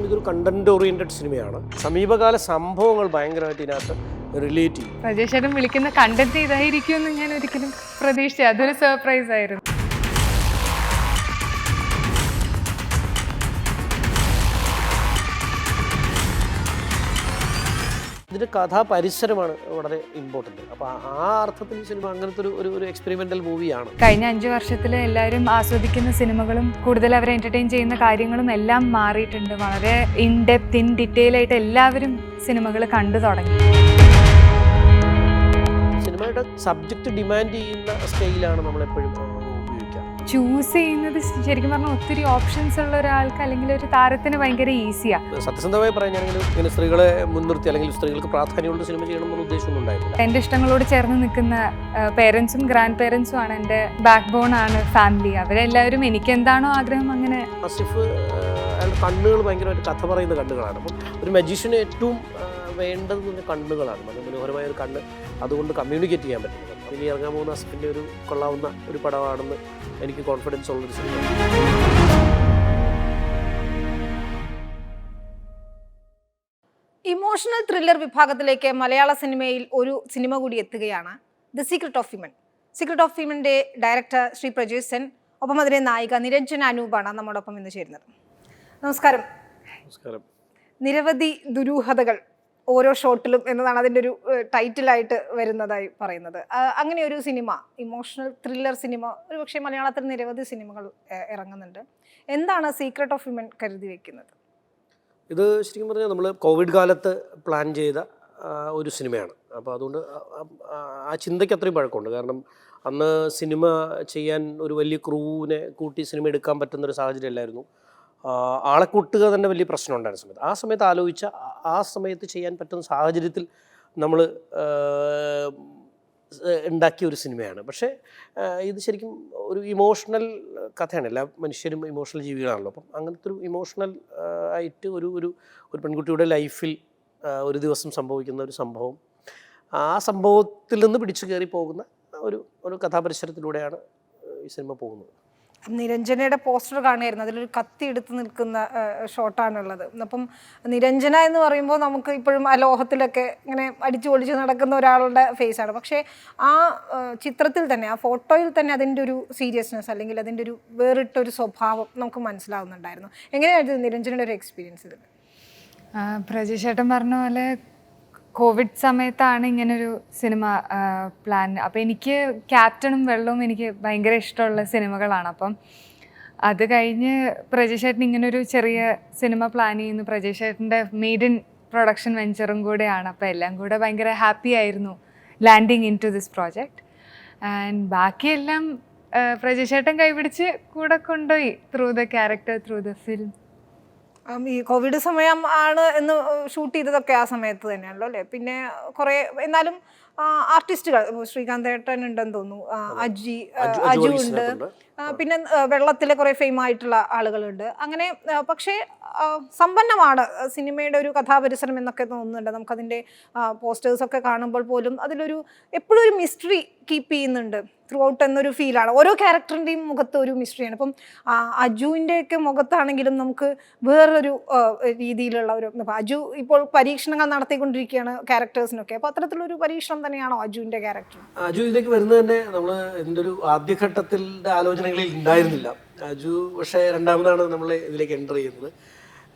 ഇതൊരു content oriented സിനിമയാണ്. സമീപകാല സംഭവങ്ങൾ ഭയങ്കരമായിട്ട് ഇതിനകത്ത് റിലേറ്റ് ചെയ്യും. പ്രജേഷ് ചേട്ടൻ വിളിക്കുന്ന കണ്ടന്റ് ഇതായിരിക്കുമെന്ന് ഞാൻ ഒരിക്കലും പ്രതീക്ഷിച്ചു. അതൊരു സർപ്രൈസ് ആയിരുന്നു. ഇതിൻ്റെ കഥാപരിസരമാണ് വളരെ ഇമ്പോർട്ടൻറ്റ്. അപ്പോൾ ആ അർത്ഥത്തിൽ ഈ സിനിമ അങ്ങനത്തെ ഒരു എക്സ്പെരിമെൻ്റൽ മൂവിയാണ്. കഴിഞ്ഞ 5 വർഷത്തിൽ എല്ലാവരും ആസ്വദിക്കുന്ന സിനിമകളും കൂടുതൽ അവരെ എൻ്റർടൈൻ ചെയ്യുന്ന കാര്യങ്ങളും എല്ലാം മാറിയിട്ടുണ്ട്. വളരെ ഇൻ ഡെപ്ത് ഇൻ ഡീറ്റെയിൽ ആയിട്ട് എല്ലാവരും സിനിമകൾ കണ്ടു തുടങ്ങി. സിനിമയുടെ സബ്ജക്റ്റ് ഡിമാൻഡ് ചെയ്യുന്ന സ്കെയിലാണ് നമ്മളെപ്പോഴും ഉപയോഗിക്കുക. ചൂസ് ചെയ്യുന്നത് ശരിക്കും പറഞ്ഞാൽ ഒത്തിരി ഓപ്ഷൻസ് ഉള്ള ഒരാൾക്ക് അല്ലെങ്കിൽ ഒരു താരത്തിന് ഭയങ്കര ഈസിയാണ്. സത്യസന്ധമായി പറയാനാണെങ്കിൽ ഇങ്ങനെ സ്ത്രീകളെ മുൻനിർത്തി അല്ലെങ്കിൽ സ്ത്രീകൾക്ക് പ്രാധാന്യമുള്ള സിനിമ ചെയ്യണം എന്നുള്ള ഉദ്ദേശമൊന്നും ഉണ്ടായിട്ടില്ല. എൻ്റെ ഇഷ്ടങ്ങളോട് ചേർന്ന് നിൽക്കുന്ന പേരൻസും ഗ്രാൻഡ് പേരൻസും ആണ് എൻ്റെ ബാക്ക് ബോൺ ആണ് ഫാമിലി. അവരെല്ലാവരും എനിക്ക് എന്താണോ ആഗ്രഹം അങ്ങനെ. ആസിഫ് അയാളുടെ കണ്ണുകൾ ഭയങ്കരമായിട്ട് കഥ പറയുന്ന കണ്ണുകളാണ്. അപ്പം ഒരു മജീഷ്യന് ഏറ്റവും വേണ്ടത് കണ്ണുകളാണ്. മനോഹരമായ ഒരു കണ്ണ്, അതുകൊണ്ട് കമ്മ്യൂണിക്കേറ്റ് ചെയ്യാൻ പറ്റുന്നത്. ഇനി ഇറങ്ങാൻ പോകുന്ന ആസിഫിൻ്റെ ഒരു കൊള്ളാവുന്ന ഒരു പടമാണെന്ന് എനിക്ക് കോൺഫിഡൻസ് ഉള്ളൊരു സിനിമ. ഇമോഷണൽ ത്രില്ലർ വിഭാഗത്തിലേക്ക് മലയാള സിനിമയിൽ ഒരു സിനിമ കൂടി എത്തുകയാണ്, the secret of women. Secret of വിമൻ്റെ ഡയറക്ടർ ശ്രീ പ്രജേഷ് സെൻ, ഒപ്പം അതിലെ നായിക നിരഞ്ജന അനൂപാണ് നമ്മോടൊപ്പം ഇന്ന് ചേരുന്നത്. നമസ്കാരം. നമസ്കാരം. നിരവധി ദുരൂഹതകൾ ഓരോ ഷോട്ടിലും എന്നതാണ് അതിൻ്റെ ഒരു ടൈറ്റിലായിട്ട് വരുന്നതായി പറയുന്നത്. അങ്ങനെ ഒരു സിനിമ, ഇമോഷണൽ ത്രില്ലർ സിനിമ, ഒരു പക്ഷേ മലയാളത്തിൽ നിരവധി സിനിമകൾ ഇറങ്ങുന്നുണ്ട്. എന്താണ് സീക്രട്ട് ഓഫ് വിമൻ കരുതി വെക്കുന്നത്? ഇത് ശരിക്കും പറഞ്ഞാൽ നമ്മൾ കോവിഡ് കാലത്ത് പ്ലാൻ ചെയ്ത ഒരു സിനിമയാണ്. അപ്പോൾ അതുകൊണ്ട് ആ ചിന്തയ്ക്ക് അത്രയും പഴക്കമുണ്ട്. കാരണം അന്ന് സിനിമ ചെയ്യാൻ ഒരു വലിയ ക്രൂവിനെ കൂട്ടി സിനിമ എടുക്കാൻ പറ്റുന്നൊരു സാഹചര്യം അല്ലായിരുന്നു. ആളെ കൂട്ടുക തന്നെ വലിയ പ്രശ്നം ഉണ്ടായിരുന്ന ആ സമയത്ത് ആലോചിച്ച ആ സമയത്ത് ചെയ്യാൻ പറ്റുന്ന സാഹചര്യത്തിൽ നമ്മൾ ഉണ്ടാക്കിയ ഒരു സിനിമയാണ്. പക്ഷേ ഇത് ശരിക്കും ഒരു ഇമോഷണൽ കഥയാണ്. എല്ലാ മനുഷ്യരും ഇമോഷണൽ ജീവികളാണല്ലോ. അപ്പം അങ്ങനത്തെ ഒരു ഇമോഷണൽ ആയിട്ട് ഒരു പെൺകുട്ടിയുടെ ലൈഫിൽ ഒരു ദിവസം സംഭവിക്കുന്ന ഒരു സംഭവം, ആ സംഭവത്തിൽ നിന്ന് പിടിച്ചു കയറി പോകുന്ന ഒരു കഥാപരിസരത്തിലൂടെയാണ് ഈ സിനിമ പോകുന്നത്. നിരഞ്ജനയുടെ പോസ്റ്റർ കാണുമായിരുന്നു, അതിലൊരു കത്തി എടുത്ത് നിൽക്കുന്ന ഷോട്ടാണുള്ളത്. അപ്പം നിരഞ്ജന എന്ന് പറയുമ്പോൾ നമുക്ക് ഇപ്പോഴും ആ ലോഹത്തിലൊക്കെ ഇങ്ങനെ അടിച്ചു പൊളിച്ച് നടക്കുന്ന ഒരാളുടെ ഫേസാണ്. പക്ഷേ ആ ചിത്രത്തിൽ തന്നെ, ആ ഫോട്ടോയിൽ തന്നെ അതിൻ്റെ ഒരു സീരിയസ്നെസ് അല്ലെങ്കിൽ അതിൻ്റെ ഒരു വേറിട്ടൊരു സ്വഭാവം നമുക്ക് മനസ്സിലാവുന്നുണ്ടായിരുന്നു. എങ്ങനെയായിരുന്നു നിരഞ്ജനയുടെ ഒരു എക്സ്പീരിയൻസ് ഇതിൽ? പ്രജേഷ് ചേട്ടൻ പറഞ്ഞ പോലെ കോവിഡ് സമയത്താണ് ഇങ്ങനൊരു സിനിമ പ്ലാൻ. അപ്പോൾ എനിക്ക് ക്യാപ്റ്റനും വെള്ളവും എനിക്ക് ഭയങ്കര ഇഷ്ടമുള്ള സിനിമകളാണ്. അപ്പം അത് കഴിഞ്ഞ് പ്രജേഷ് ചേട്ടൻ ഇങ്ങനൊരു ചെറിയ സിനിമ പ്ലാൻ ചെയ്യുന്നു. പ്രജേഷ് ചേട്ടൻ്റെ മെയ്ഡ് ഇൻ പ്രൊഡക്ഷൻ വെഞ്ചറും കൂടെയാണ്. അപ്പോൾ എല്ലാം കൂടെ ഭയങ്കര ഹാപ്പി ആയിരുന്നു landing into this project. And ബാക്കിയെല്ലാം പ്രജേഷ് ചേട്ടൻ കൈപിടിച്ച് കൂടെ കൊണ്ടുപോയി through the character, through the film. ഈ കോവിഡ് സമയം ആണ് എന്ന് ഷൂട്ട് ചെയ്തതൊക്കെ ആ സമയത്ത് തന്നെയാണല്ലോ അല്ലേ? പിന്നെ കുറേ എന്നാലും ആർട്ടിസ്റ്റുകൾ, ശ്രീകാന്ത് ഏട്ടൻ ഉണ്ടെന്ന് തോന്നുന്നു, അജു ഉണ്ട്, പിന്നെ വെള്ളത്തിലെ കുറേ ഫെയിം ആയിട്ടുള്ള ആളുകളുണ്ട്. അങ്ങനെ പക്ഷേ സമ്പന്നമാണ് സിനിമയുടെ ഒരു കഥാപരിസരം എന്നൊക്കെ തോന്നുന്നുണ്ട്. നമുക്കതിൻ്റെ പോസ്റ്റേഴ്സൊക്കെ കാണുമ്പോൾ പോലും അതിലൊരു എപ്പോഴും ഒരു മിസ്റ്ററി കീപ്പ് ചെയ്യുന്നുണ്ട് ത്രൂ ഔട്ട് എന്നൊരു ഫീലാണ്. ഓരോ ക്യാരക്ടറിൻ്റെയും മുഖത്ത് ഒരു മിസ്റ്ററിയാണ്. ഇപ്പം അജുവിൻ്റെയൊക്കെ മുഖത്താണെങ്കിലും നമുക്ക് വേറൊരു രീതിയിലുള്ള ഒരു, അജു ഇപ്പോൾ പരീക്ഷണങ്ങൾ നടത്തിക്കൊണ്ടിരിക്കുകയാണ് ക്യാരക്ടേഴ്സിനൊക്കെ. അപ്പോൾ അത്തരത്തിലൊരു പരീക്ഷണം തന്നെയാണോ അജുവിൻ്റെ ക്യാരക്ടർ? അജു ഇതിലേക്ക് വരുന്നത് തന്നെ നമ്മൾ ഇതിൻ്റെ ഒരു ആദ്യഘട്ടത്തിൽ ആലോചനകളിൽ ഉണ്ടായിരുന്നില്ല. അജു പക്ഷേ രണ്ടാമതാണ് നമ്മൾ ഇതിലേക്ക് എൻ്റർ ചെയ്യുന്നത്.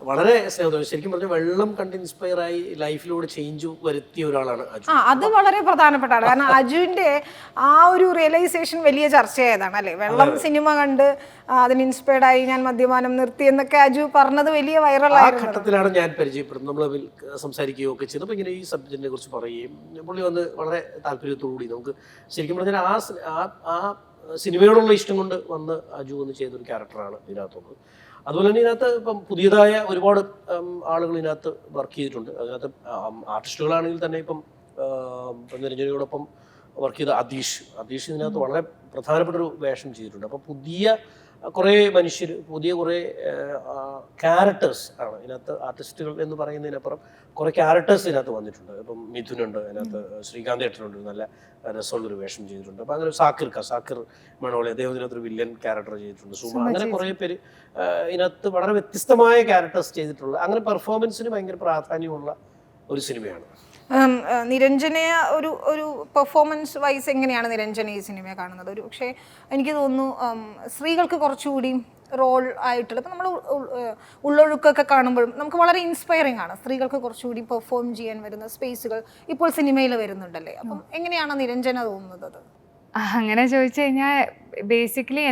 വളരെ സ്നേഹത്തോടെ ശരിക്കും പറഞ്ഞാൽ വെള്ളം കണ്ട് ഇൻസ്പയർ ആയി ലൈഫിലൂടെ ചേഞ്ച് വരുത്തിയ ഒരാളാണ് അജു. അത് വളരെ പ്രധാനപ്പെട്ടാണ്. കാരണം അജുവിന്റെ ആ ഒരു റിയലൈസേഷൻ വലിയ ചർച്ചയായതാണ് അല്ലേ? വെള്ളം സിനിമ കണ്ട് അതിന് ഇൻസ്പയർഡ് ആയി ഞാൻ മദ്യപാനം നിർത്തി എന്നൊക്കെ അജു പറഞ്ഞത് വലിയ വൈറലായിരുന്നു. ആ ഘട്ടത്തിലാണ് ഞാൻ പരിചയപ്പെടുന്നത്. നമ്മൾ തമ്മിൽ സംസാരിക്കുകയോ ഒക്കെ ചെയ്തപ്പോൾ ഇങ്ങനെ ഈ സബ്ജക്റ്റിനെ കുറിച്ച് പറയുകയും പുള്ളി വന്ന് വളരെ താല്പര്യത്തോടുകൂടി നമുക്ക് ശരിക്കും പറഞ്ഞാൽ ആ സിനിമയോടുള്ള ഇഷ്ടം കൊണ്ട് വന്ന് അജു എന്ന് ചെയ്തൊരു ക്യാരക്ടറാണ് ഇതിനകത്തുള്ളത്. അതുപോലെ തന്നെ ഇതിനകത്ത് ഇപ്പം പുതിയതായ ഒരുപാട് ആളുകൾ ഇതിനകത്ത് വർക്ക് ചെയ്തിട്ടുണ്ട്. അതിനകത്ത് ആർട്ടിസ്റ്റുകളാണെങ്കിൽ തന്നെ ഇപ്പം നിരഞ്ജനയോടൊപ്പം വർക്ക് ചെയ്ത അതീഷ് ഇതിനകത്ത് വളരെ പ്രധാനപ്പെട്ട ഒരു വേഷം ചെയ്തിട്ടുണ്ട്. അപ്പോൾ പുതിയ കുറേ മനുഷ്യർ, പുതിയ കുറേ ക്യാരക്ടേഴ്സ് ആണ് ഇതിനകത്ത്. ആർട്ടിസ്റ്റുകൾ എന്ന് പറയുന്നതിനപ്പുറം കുറേ ക്യാരക്ടേഴ്സ് ഇതിനകത്ത് വന്നിട്ടുണ്ട്. ഇപ്പം മിഥുനുണ്ട് അതിനകത്ത്, ശ്രീകാന്ത് ഏട്ടനുണ്ട്, നല്ല രസമുള്ളൊരു വേഷം ചെയ്തിട്ടുണ്ട്. അപ്പം അങ്ങനെ സാക്കിർ മണോളി, അദ്ദേഹം ഇതിനകത്തൊരു വില്ലൻ ക്യാരക്ടർ ചെയ്തിട്ടുണ്ട്. സുമ, അങ്ങനെ കുറേ പേര് ഇതിനകത്ത് വളരെ വ്യത്യസ്തമായ ക്യാരക്ടേഴ്സ് ചെയ്തിട്ടുള്ള, അങ്ങനെ പെർഫോമൻസിന് ഭയങ്കര പ്രാധാന്യമുള്ള ഒരു സിനിമയാണ്. നിരഞ്ജനയെ ഒരു പെർഫോമൻസ് വൈസ് എങ്ങനെയാണ് നിരഞ്ജന ഈ സിനിമയെ കാണുന്നത്? ഒരു പക്ഷേ എനിക്ക് തോന്നുന്നു സ്ത്രീകൾക്ക് കുറച്ചുകൂടി റോൾ ആയിട്ടുള്ള, ഇപ്പം നമ്മൾ ഉള്ളൊഴുക്കൊക്കെ കാണുമ്പോഴും നമുക്ക് വളരെ ഇൻസ്പയറിംഗ് ആണ്. സ്ത്രീകൾക്ക് കുറച്ചുകൂടി പെർഫോം ചെയ്യാൻ വരുന്ന സ്പേസുകൾ ഇപ്പോൾ സിനിമയിൽ വരുന്നുണ്ടല്ലേ. അപ്പം എങ്ങനെയാണ് നിരഞ്ജന തോന്നുന്നത് അത്? അങ്ങനെ ചോദിച്ചു കഴിഞ്ഞാൽ ബേസിക്കലി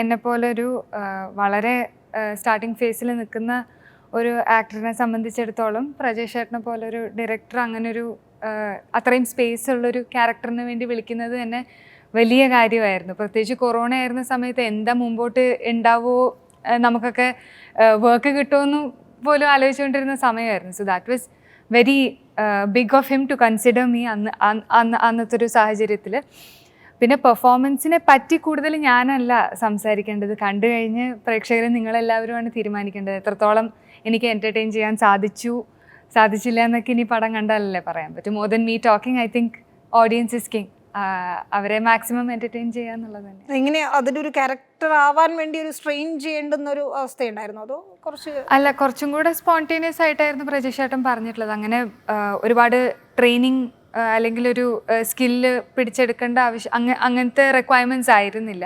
എന്നെ പോലെ ഒരു വളരെ സ്റ്റാർട്ടിങ് ഫേസിൽ നിൽക്കുന്ന ഒരു ആക്ടറിനെ സംബന്ധിച്ചിടത്തോളം പ്രജേഷ് ചേട്ടനെ പോലെ ഒരു ഡയറക്ടർ അങ്ങനെ ഒരു അത്രയും സ്പേസ് ഉള്ളൊരു ക്യാരക്ടറിന് വേണ്ടി വിളിക്കുന്നത് തന്നെ വലിയ കാര്യമായിരുന്നു. പ്രത്യേകിച്ച് കൊറോണ ആയിരുന്ന സമയത്ത് എന്താ മുമ്പോട്ട് ഉണ്ടാവുമോ, നമുക്കൊക്കെ വർക്ക് കിട്ടുമെന്ന് പോലും ആലോചിച്ചുകൊണ്ടിരുന്ന സമയമായിരുന്നു. So that was very big of him to consider me അന്നത്തെ ഒരു സാഹചര്യത്തിൽ. പിന്നെ പെർഫോമൻസിനെ പറ്റി കൂടുതൽ ഞാനല്ല സംസാരിക്കേണ്ടത്, കണ്ടു കഴിഞ്ഞ് പ്രേക്ഷകരെ നിങ്ങളെല്ലാവരുമാണ് തീരുമാനിക്കേണ്ടത്. എത്രത്തോളം എനിക്ക് എൻ്റർടൈൻ ചെയ്യാൻ സാധിച്ചില്ല എന്നൊക്കെ ഇനി പടം കണ്ടാലല്ലേ പറയാൻ പറ്റും. More than me talking, I think audience is king. അവരെ മാക്സിമം എൻ്റർടൈൻ ചെയ്യാന്നുള്ളത് തന്നെ. എങ്ങനെ അതിലൊരു ക്യാരക്ടർ ആവാൻ വേണ്ടി ഒരു സ്ട്രെയിൻ ചെയ്യേണ്ടുന്ന ഒരു അവസ്ഥയുണ്ടായിരുന്നു, അതോ കുറച്ചും കൂടെ സ്പോണ്ടേനിയസ് ആയിട്ടായിരുന്നു പ്രജേഷ് ചേട്ടൻ പറഞ്ഞിട്ടുള്ളത്. അങ്ങനെ ഒരുപാട് ട്രെയിനിങ് അല്ലെങ്കിൽ ഒരു സ്കില്ല് പിടിച്ചെടുക്കേണ്ട ആവശ്യം അങ്ങനത്തെ റിക്വയർമെന്റ്സ് ആയിരുന്നില്ല.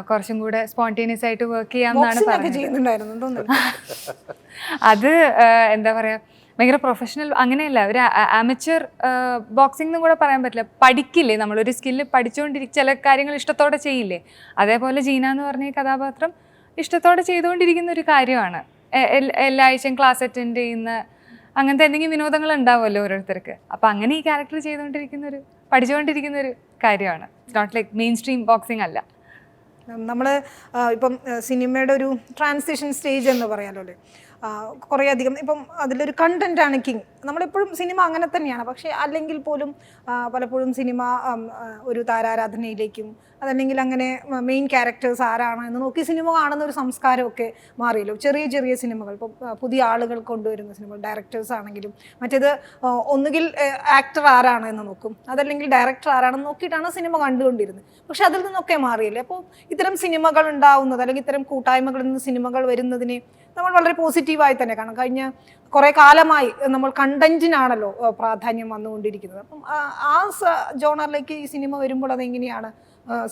കുറച്ചും കൂടെ സ്പോണ്ടേനിയസ് ആയിട്ട് വർക്ക് ചെയ്യാമെന്നാണ് പറഞ്ഞത്. അത് എന്താ പറയുക, ഭയങ്കര പ്രൊഫഷണൽ അങ്ങനെയല്ല, ഒരു ആമച്വർ ബോക്സിംഗ് എന്നും കൂടെ പറയാൻ പറ്റില്ല. പഠിക്കില്ലേ നമ്മളൊരു സ്കില്ല് ചില കാര്യങ്ങൾ ഇഷ്ടത്തോടെ ചെയ്യില്ലേ, അതേപോലെ ജീന എന്ന് പറഞ്ഞ ഈ കഥാപാത്രം ഇഷ്ടത്തോടെ ചെയ്തുകൊണ്ടിരിക്കുന്ന ഒരു കാര്യമാണ്. എല്ലാ ആഴ്ചയും ക്ലാസ് അറ്റൻഡ് ചെയ്യുന്ന അങ്ങനത്തെ എന്തെങ്കിലും വിനോദങ്ങൾ ഉണ്ടാവുമല്ലോ ഓരോരുത്തർക്ക്. അപ്പം അങ്ങനെ ഈ ക്യാരക്ടർ പഠിച്ചുകൊണ്ടിരിക്കുന്ന ഒരു കാര്യമാണ്. Not like mainstream boxing അല്ല. നമ്മൾ ഇപ്പം സിനിമയുടെ ഒരു ട്രാൻസിഷൻ സ്റ്റേജ് എന്ന് പറയാമല്ലോ അല്ലേ. കുറേ അധികം ഇപ്പം അതിലൊരു കണ്ടന്റ് ആണ് കിങ്. നമ്മളെപ്പോഴും സിനിമ അങ്ങനെ തന്നെയാണ്. പക്ഷേ അല്ലെങ്കിൽ പോലും പലപ്പോഴും സിനിമ ഒരു താരാരാധനയിലേക്കും അതല്ലെങ്കിൽ അങ്ങനെ മെയിൻ ക്യാരക്ടേഴ്സ് ആരാണ് എന്ന് നോക്കി സിനിമ കാണുന്ന ഒരു സംസ്കാരമൊക്കെ മാറിയല്ലോ. ചെറിയ ചെറിയ സിനിമകൾ, ഇപ്പം പുതിയ ആളുകൾ കൊണ്ടുവരുന്ന സിനിമകൾ, ഡയറക്ടേഴ്സ് ആണെങ്കിലും മറ്റേത് ഒന്നുകിൽ ആക്ടർ ആരാണ് എന്ന് നോക്കും, അതല്ലെങ്കിൽ ഡയറക്ടർ ആരാണെന്ന് നോക്കിയിട്ടാണ് സിനിമ കണ്ടുകൊണ്ടിരുന്നത്. പക്ഷെ അതിൽ നിന്നൊക്കെ മാറിയില്ലേ. അപ്പോൾ ഇത്തരം സിനിമകൾ ഉണ്ടാവുന്നത് അല്ലെങ്കിൽ ഇത്തരം കൂട്ടായ്മകളിൽ നിന്ന് സിനിമകൾ വരുന്നതിനെ നമ്മൾ വളരെ പോസിറ്റീവായി തന്നെ കാണാം. കഴിഞ്ഞ കുറേ കാലമായി നമ്മൾ കണ്ടന്റിനാണല്ലോ പ്രാധാന്യം വന്നുകൊണ്ടിരിക്കുന്നത്. അപ്പം ആ ജോണറിലേക്ക് ഈ സിനിമ വരുമ്പോൾ അതെങ്ങനെയാണ്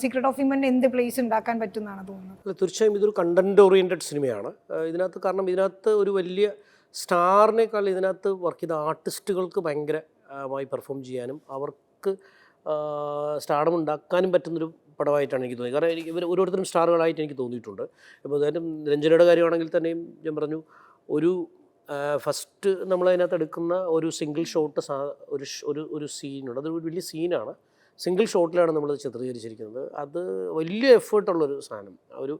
സീക്രട്ട് ഓഫ് വിമൻ എന്ത് പ്ലേസ് ഉണ്ടാക്കാൻ പറ്റുമെന്നാണ് തോന്നുന്നത്? തീർച്ചയായും ഇതൊരു കണ്ടന്റ് ഓറിയൻറ്റഡ് സിനിമയാണ് ഇതിനകത്ത്. കാരണം ഇതിനകത്ത് ഒരു വലിയ സ്റ്റാറിനേക്കാൾ ഇതിനകത്ത് വർക്ക് ചെയ്ത ആർട്ടിസ്റ്റുകൾക്ക് ഭയങ്കരമായി പെർഫോം ചെയ്യാനും അവർക്ക് സ്റ്റാർഡം ഉണ്ടാക്കാനും പറ്റുന്നൊരു പടമായിട്ടാണ് എനിക്ക് തോന്നിയത്. കാരണം ഇവർ ഓരോരുത്തരും സ്റ്റാറുകളായിട്ട് എനിക്ക് തോന്നിയിട്ടുണ്ട്. ഇപ്പോൾ അതായത് രഞ്ജനയുടെ കാര്യമാണെങ്കിൽ തന്നെയും ഞാൻ പറഞ്ഞു, ഒരു ഫസ്റ്റ് നമ്മളതിനകത്ത് എടുക്കുന്ന ഒരു സിംഗിൾ ഷോട്ട് ഒരു സീനുണ്ട്. അതൊരു വലിയ സീനാണ്. സിംഗിൾ ഷോട്ടിലാണ് നമ്മൾ ചിത്രീകരിച്ചിരിക്കുന്നത്. അത് വലിയ എഫേർട്ടുള്ളൊരു സാധനം. ഒരു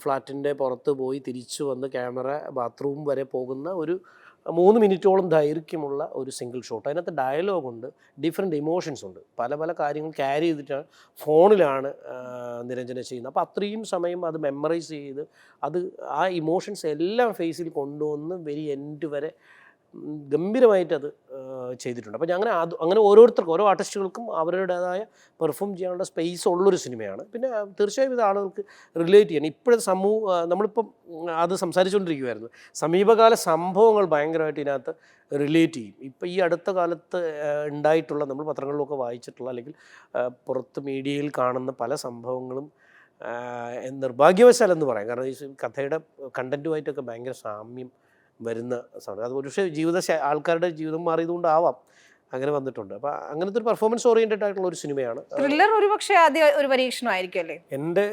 ഫ്ലാറ്റിൻ്റെ പുറത്ത് പോയി തിരിച്ചു വന്ന് ക്യാമറ ബാത്റൂം വരെ പോകുന്ന ഒരു 3 മിനിറ്റോളം ദൈർഘ്യമുള്ള ഒരു സിംഗിൾ ഷോട്ട്. അതിനകത്ത് ഡയലോഗുണ്ട്, ഡിഫറെൻറ്റ് ഇമോഷൻസ് ഉണ്ട്, പല കാര്യങ്ങൾ ക്യാരി ചെയ്തിട്ടാണ് ഫോണിലാണ് നിരഞ്ജന ചെയ്യുന്നത്. അപ്പോൾ അത്രയും സമയം അത് മെമ്മറൈസ് ചെയ്ത് അത് ആ ഇമോഷൻസ് എല്ലാം ഫേസിൽ കൊണ്ടുവന്ന് വെരി എൻഡ് വരെ ഗംഭീരമായിട്ടത് ചെയ്തിട്ടുണ്ട്. അപ്പോൾ അങ്ങനെ ഓരോരുത്തർക്കും ഓരോ ആർട്ടിസ്റ്റുകൾക്കും അവരുടേതായ പെർഫോം ചെയ്യാനുള്ള സ്പേസ് ഉള്ളൊരു സിനിമയാണ്. പിന്നെ തീർച്ചയായും ഇത് ആളുകൾക്ക് റിലേറ്റ് ചെയ്യണം. ഇപ്പോഴത്തെ നമ്മളിപ്പം അത് സംസാരിച്ചുകൊണ്ടിരിക്കുമായിരുന്നു, സമീപകാല സംഭവങ്ങൾ ഭയങ്കരമായിട്ട് ഇതിനകത്ത് റിലേറ്റ് ചെയ്യും. ഇപ്പോൾ ഈ അടുത്ത കാലത്ത് ഉണ്ടായിട്ടുള്ള, നമ്മൾ പത്രങ്ങളിലൊക്കെ വായിച്ചിട്ടുള്ള അല്ലെങ്കിൽ പുറത്ത് മീഡിയയിൽ കാണുന്ന പല സംഭവങ്ങളും നിർഭാഗ്യവശാൽ എന്ന് പറയാം. കാരണം ഈ കഥയുടെ കണ്ടൻറ്റുമായിട്ടൊക്കെ ഭയങ്കര സാമ്യം വരുന്ന സാധനം. അത് പക്ഷേ ആൾക്കാരുടെ ജീവിതം മാറിയതുകൊണ്ടാവാം അങ്ങനെ വന്നിട്ടുണ്ട്. അപ്പോൾ അങ്ങനത്തെ ഒരു പെർഫോമൻസ് ഓറിയൻറ്റഡ് ആയിട്ടുള്ള ഒരു സിനിമയാണ്. ത്രില്ലർ ഒരു പക്ഷേ ആദ്യ ഒരു പരീക്ഷണമായിരിക്കും അല്ലേ? എൻ്റെ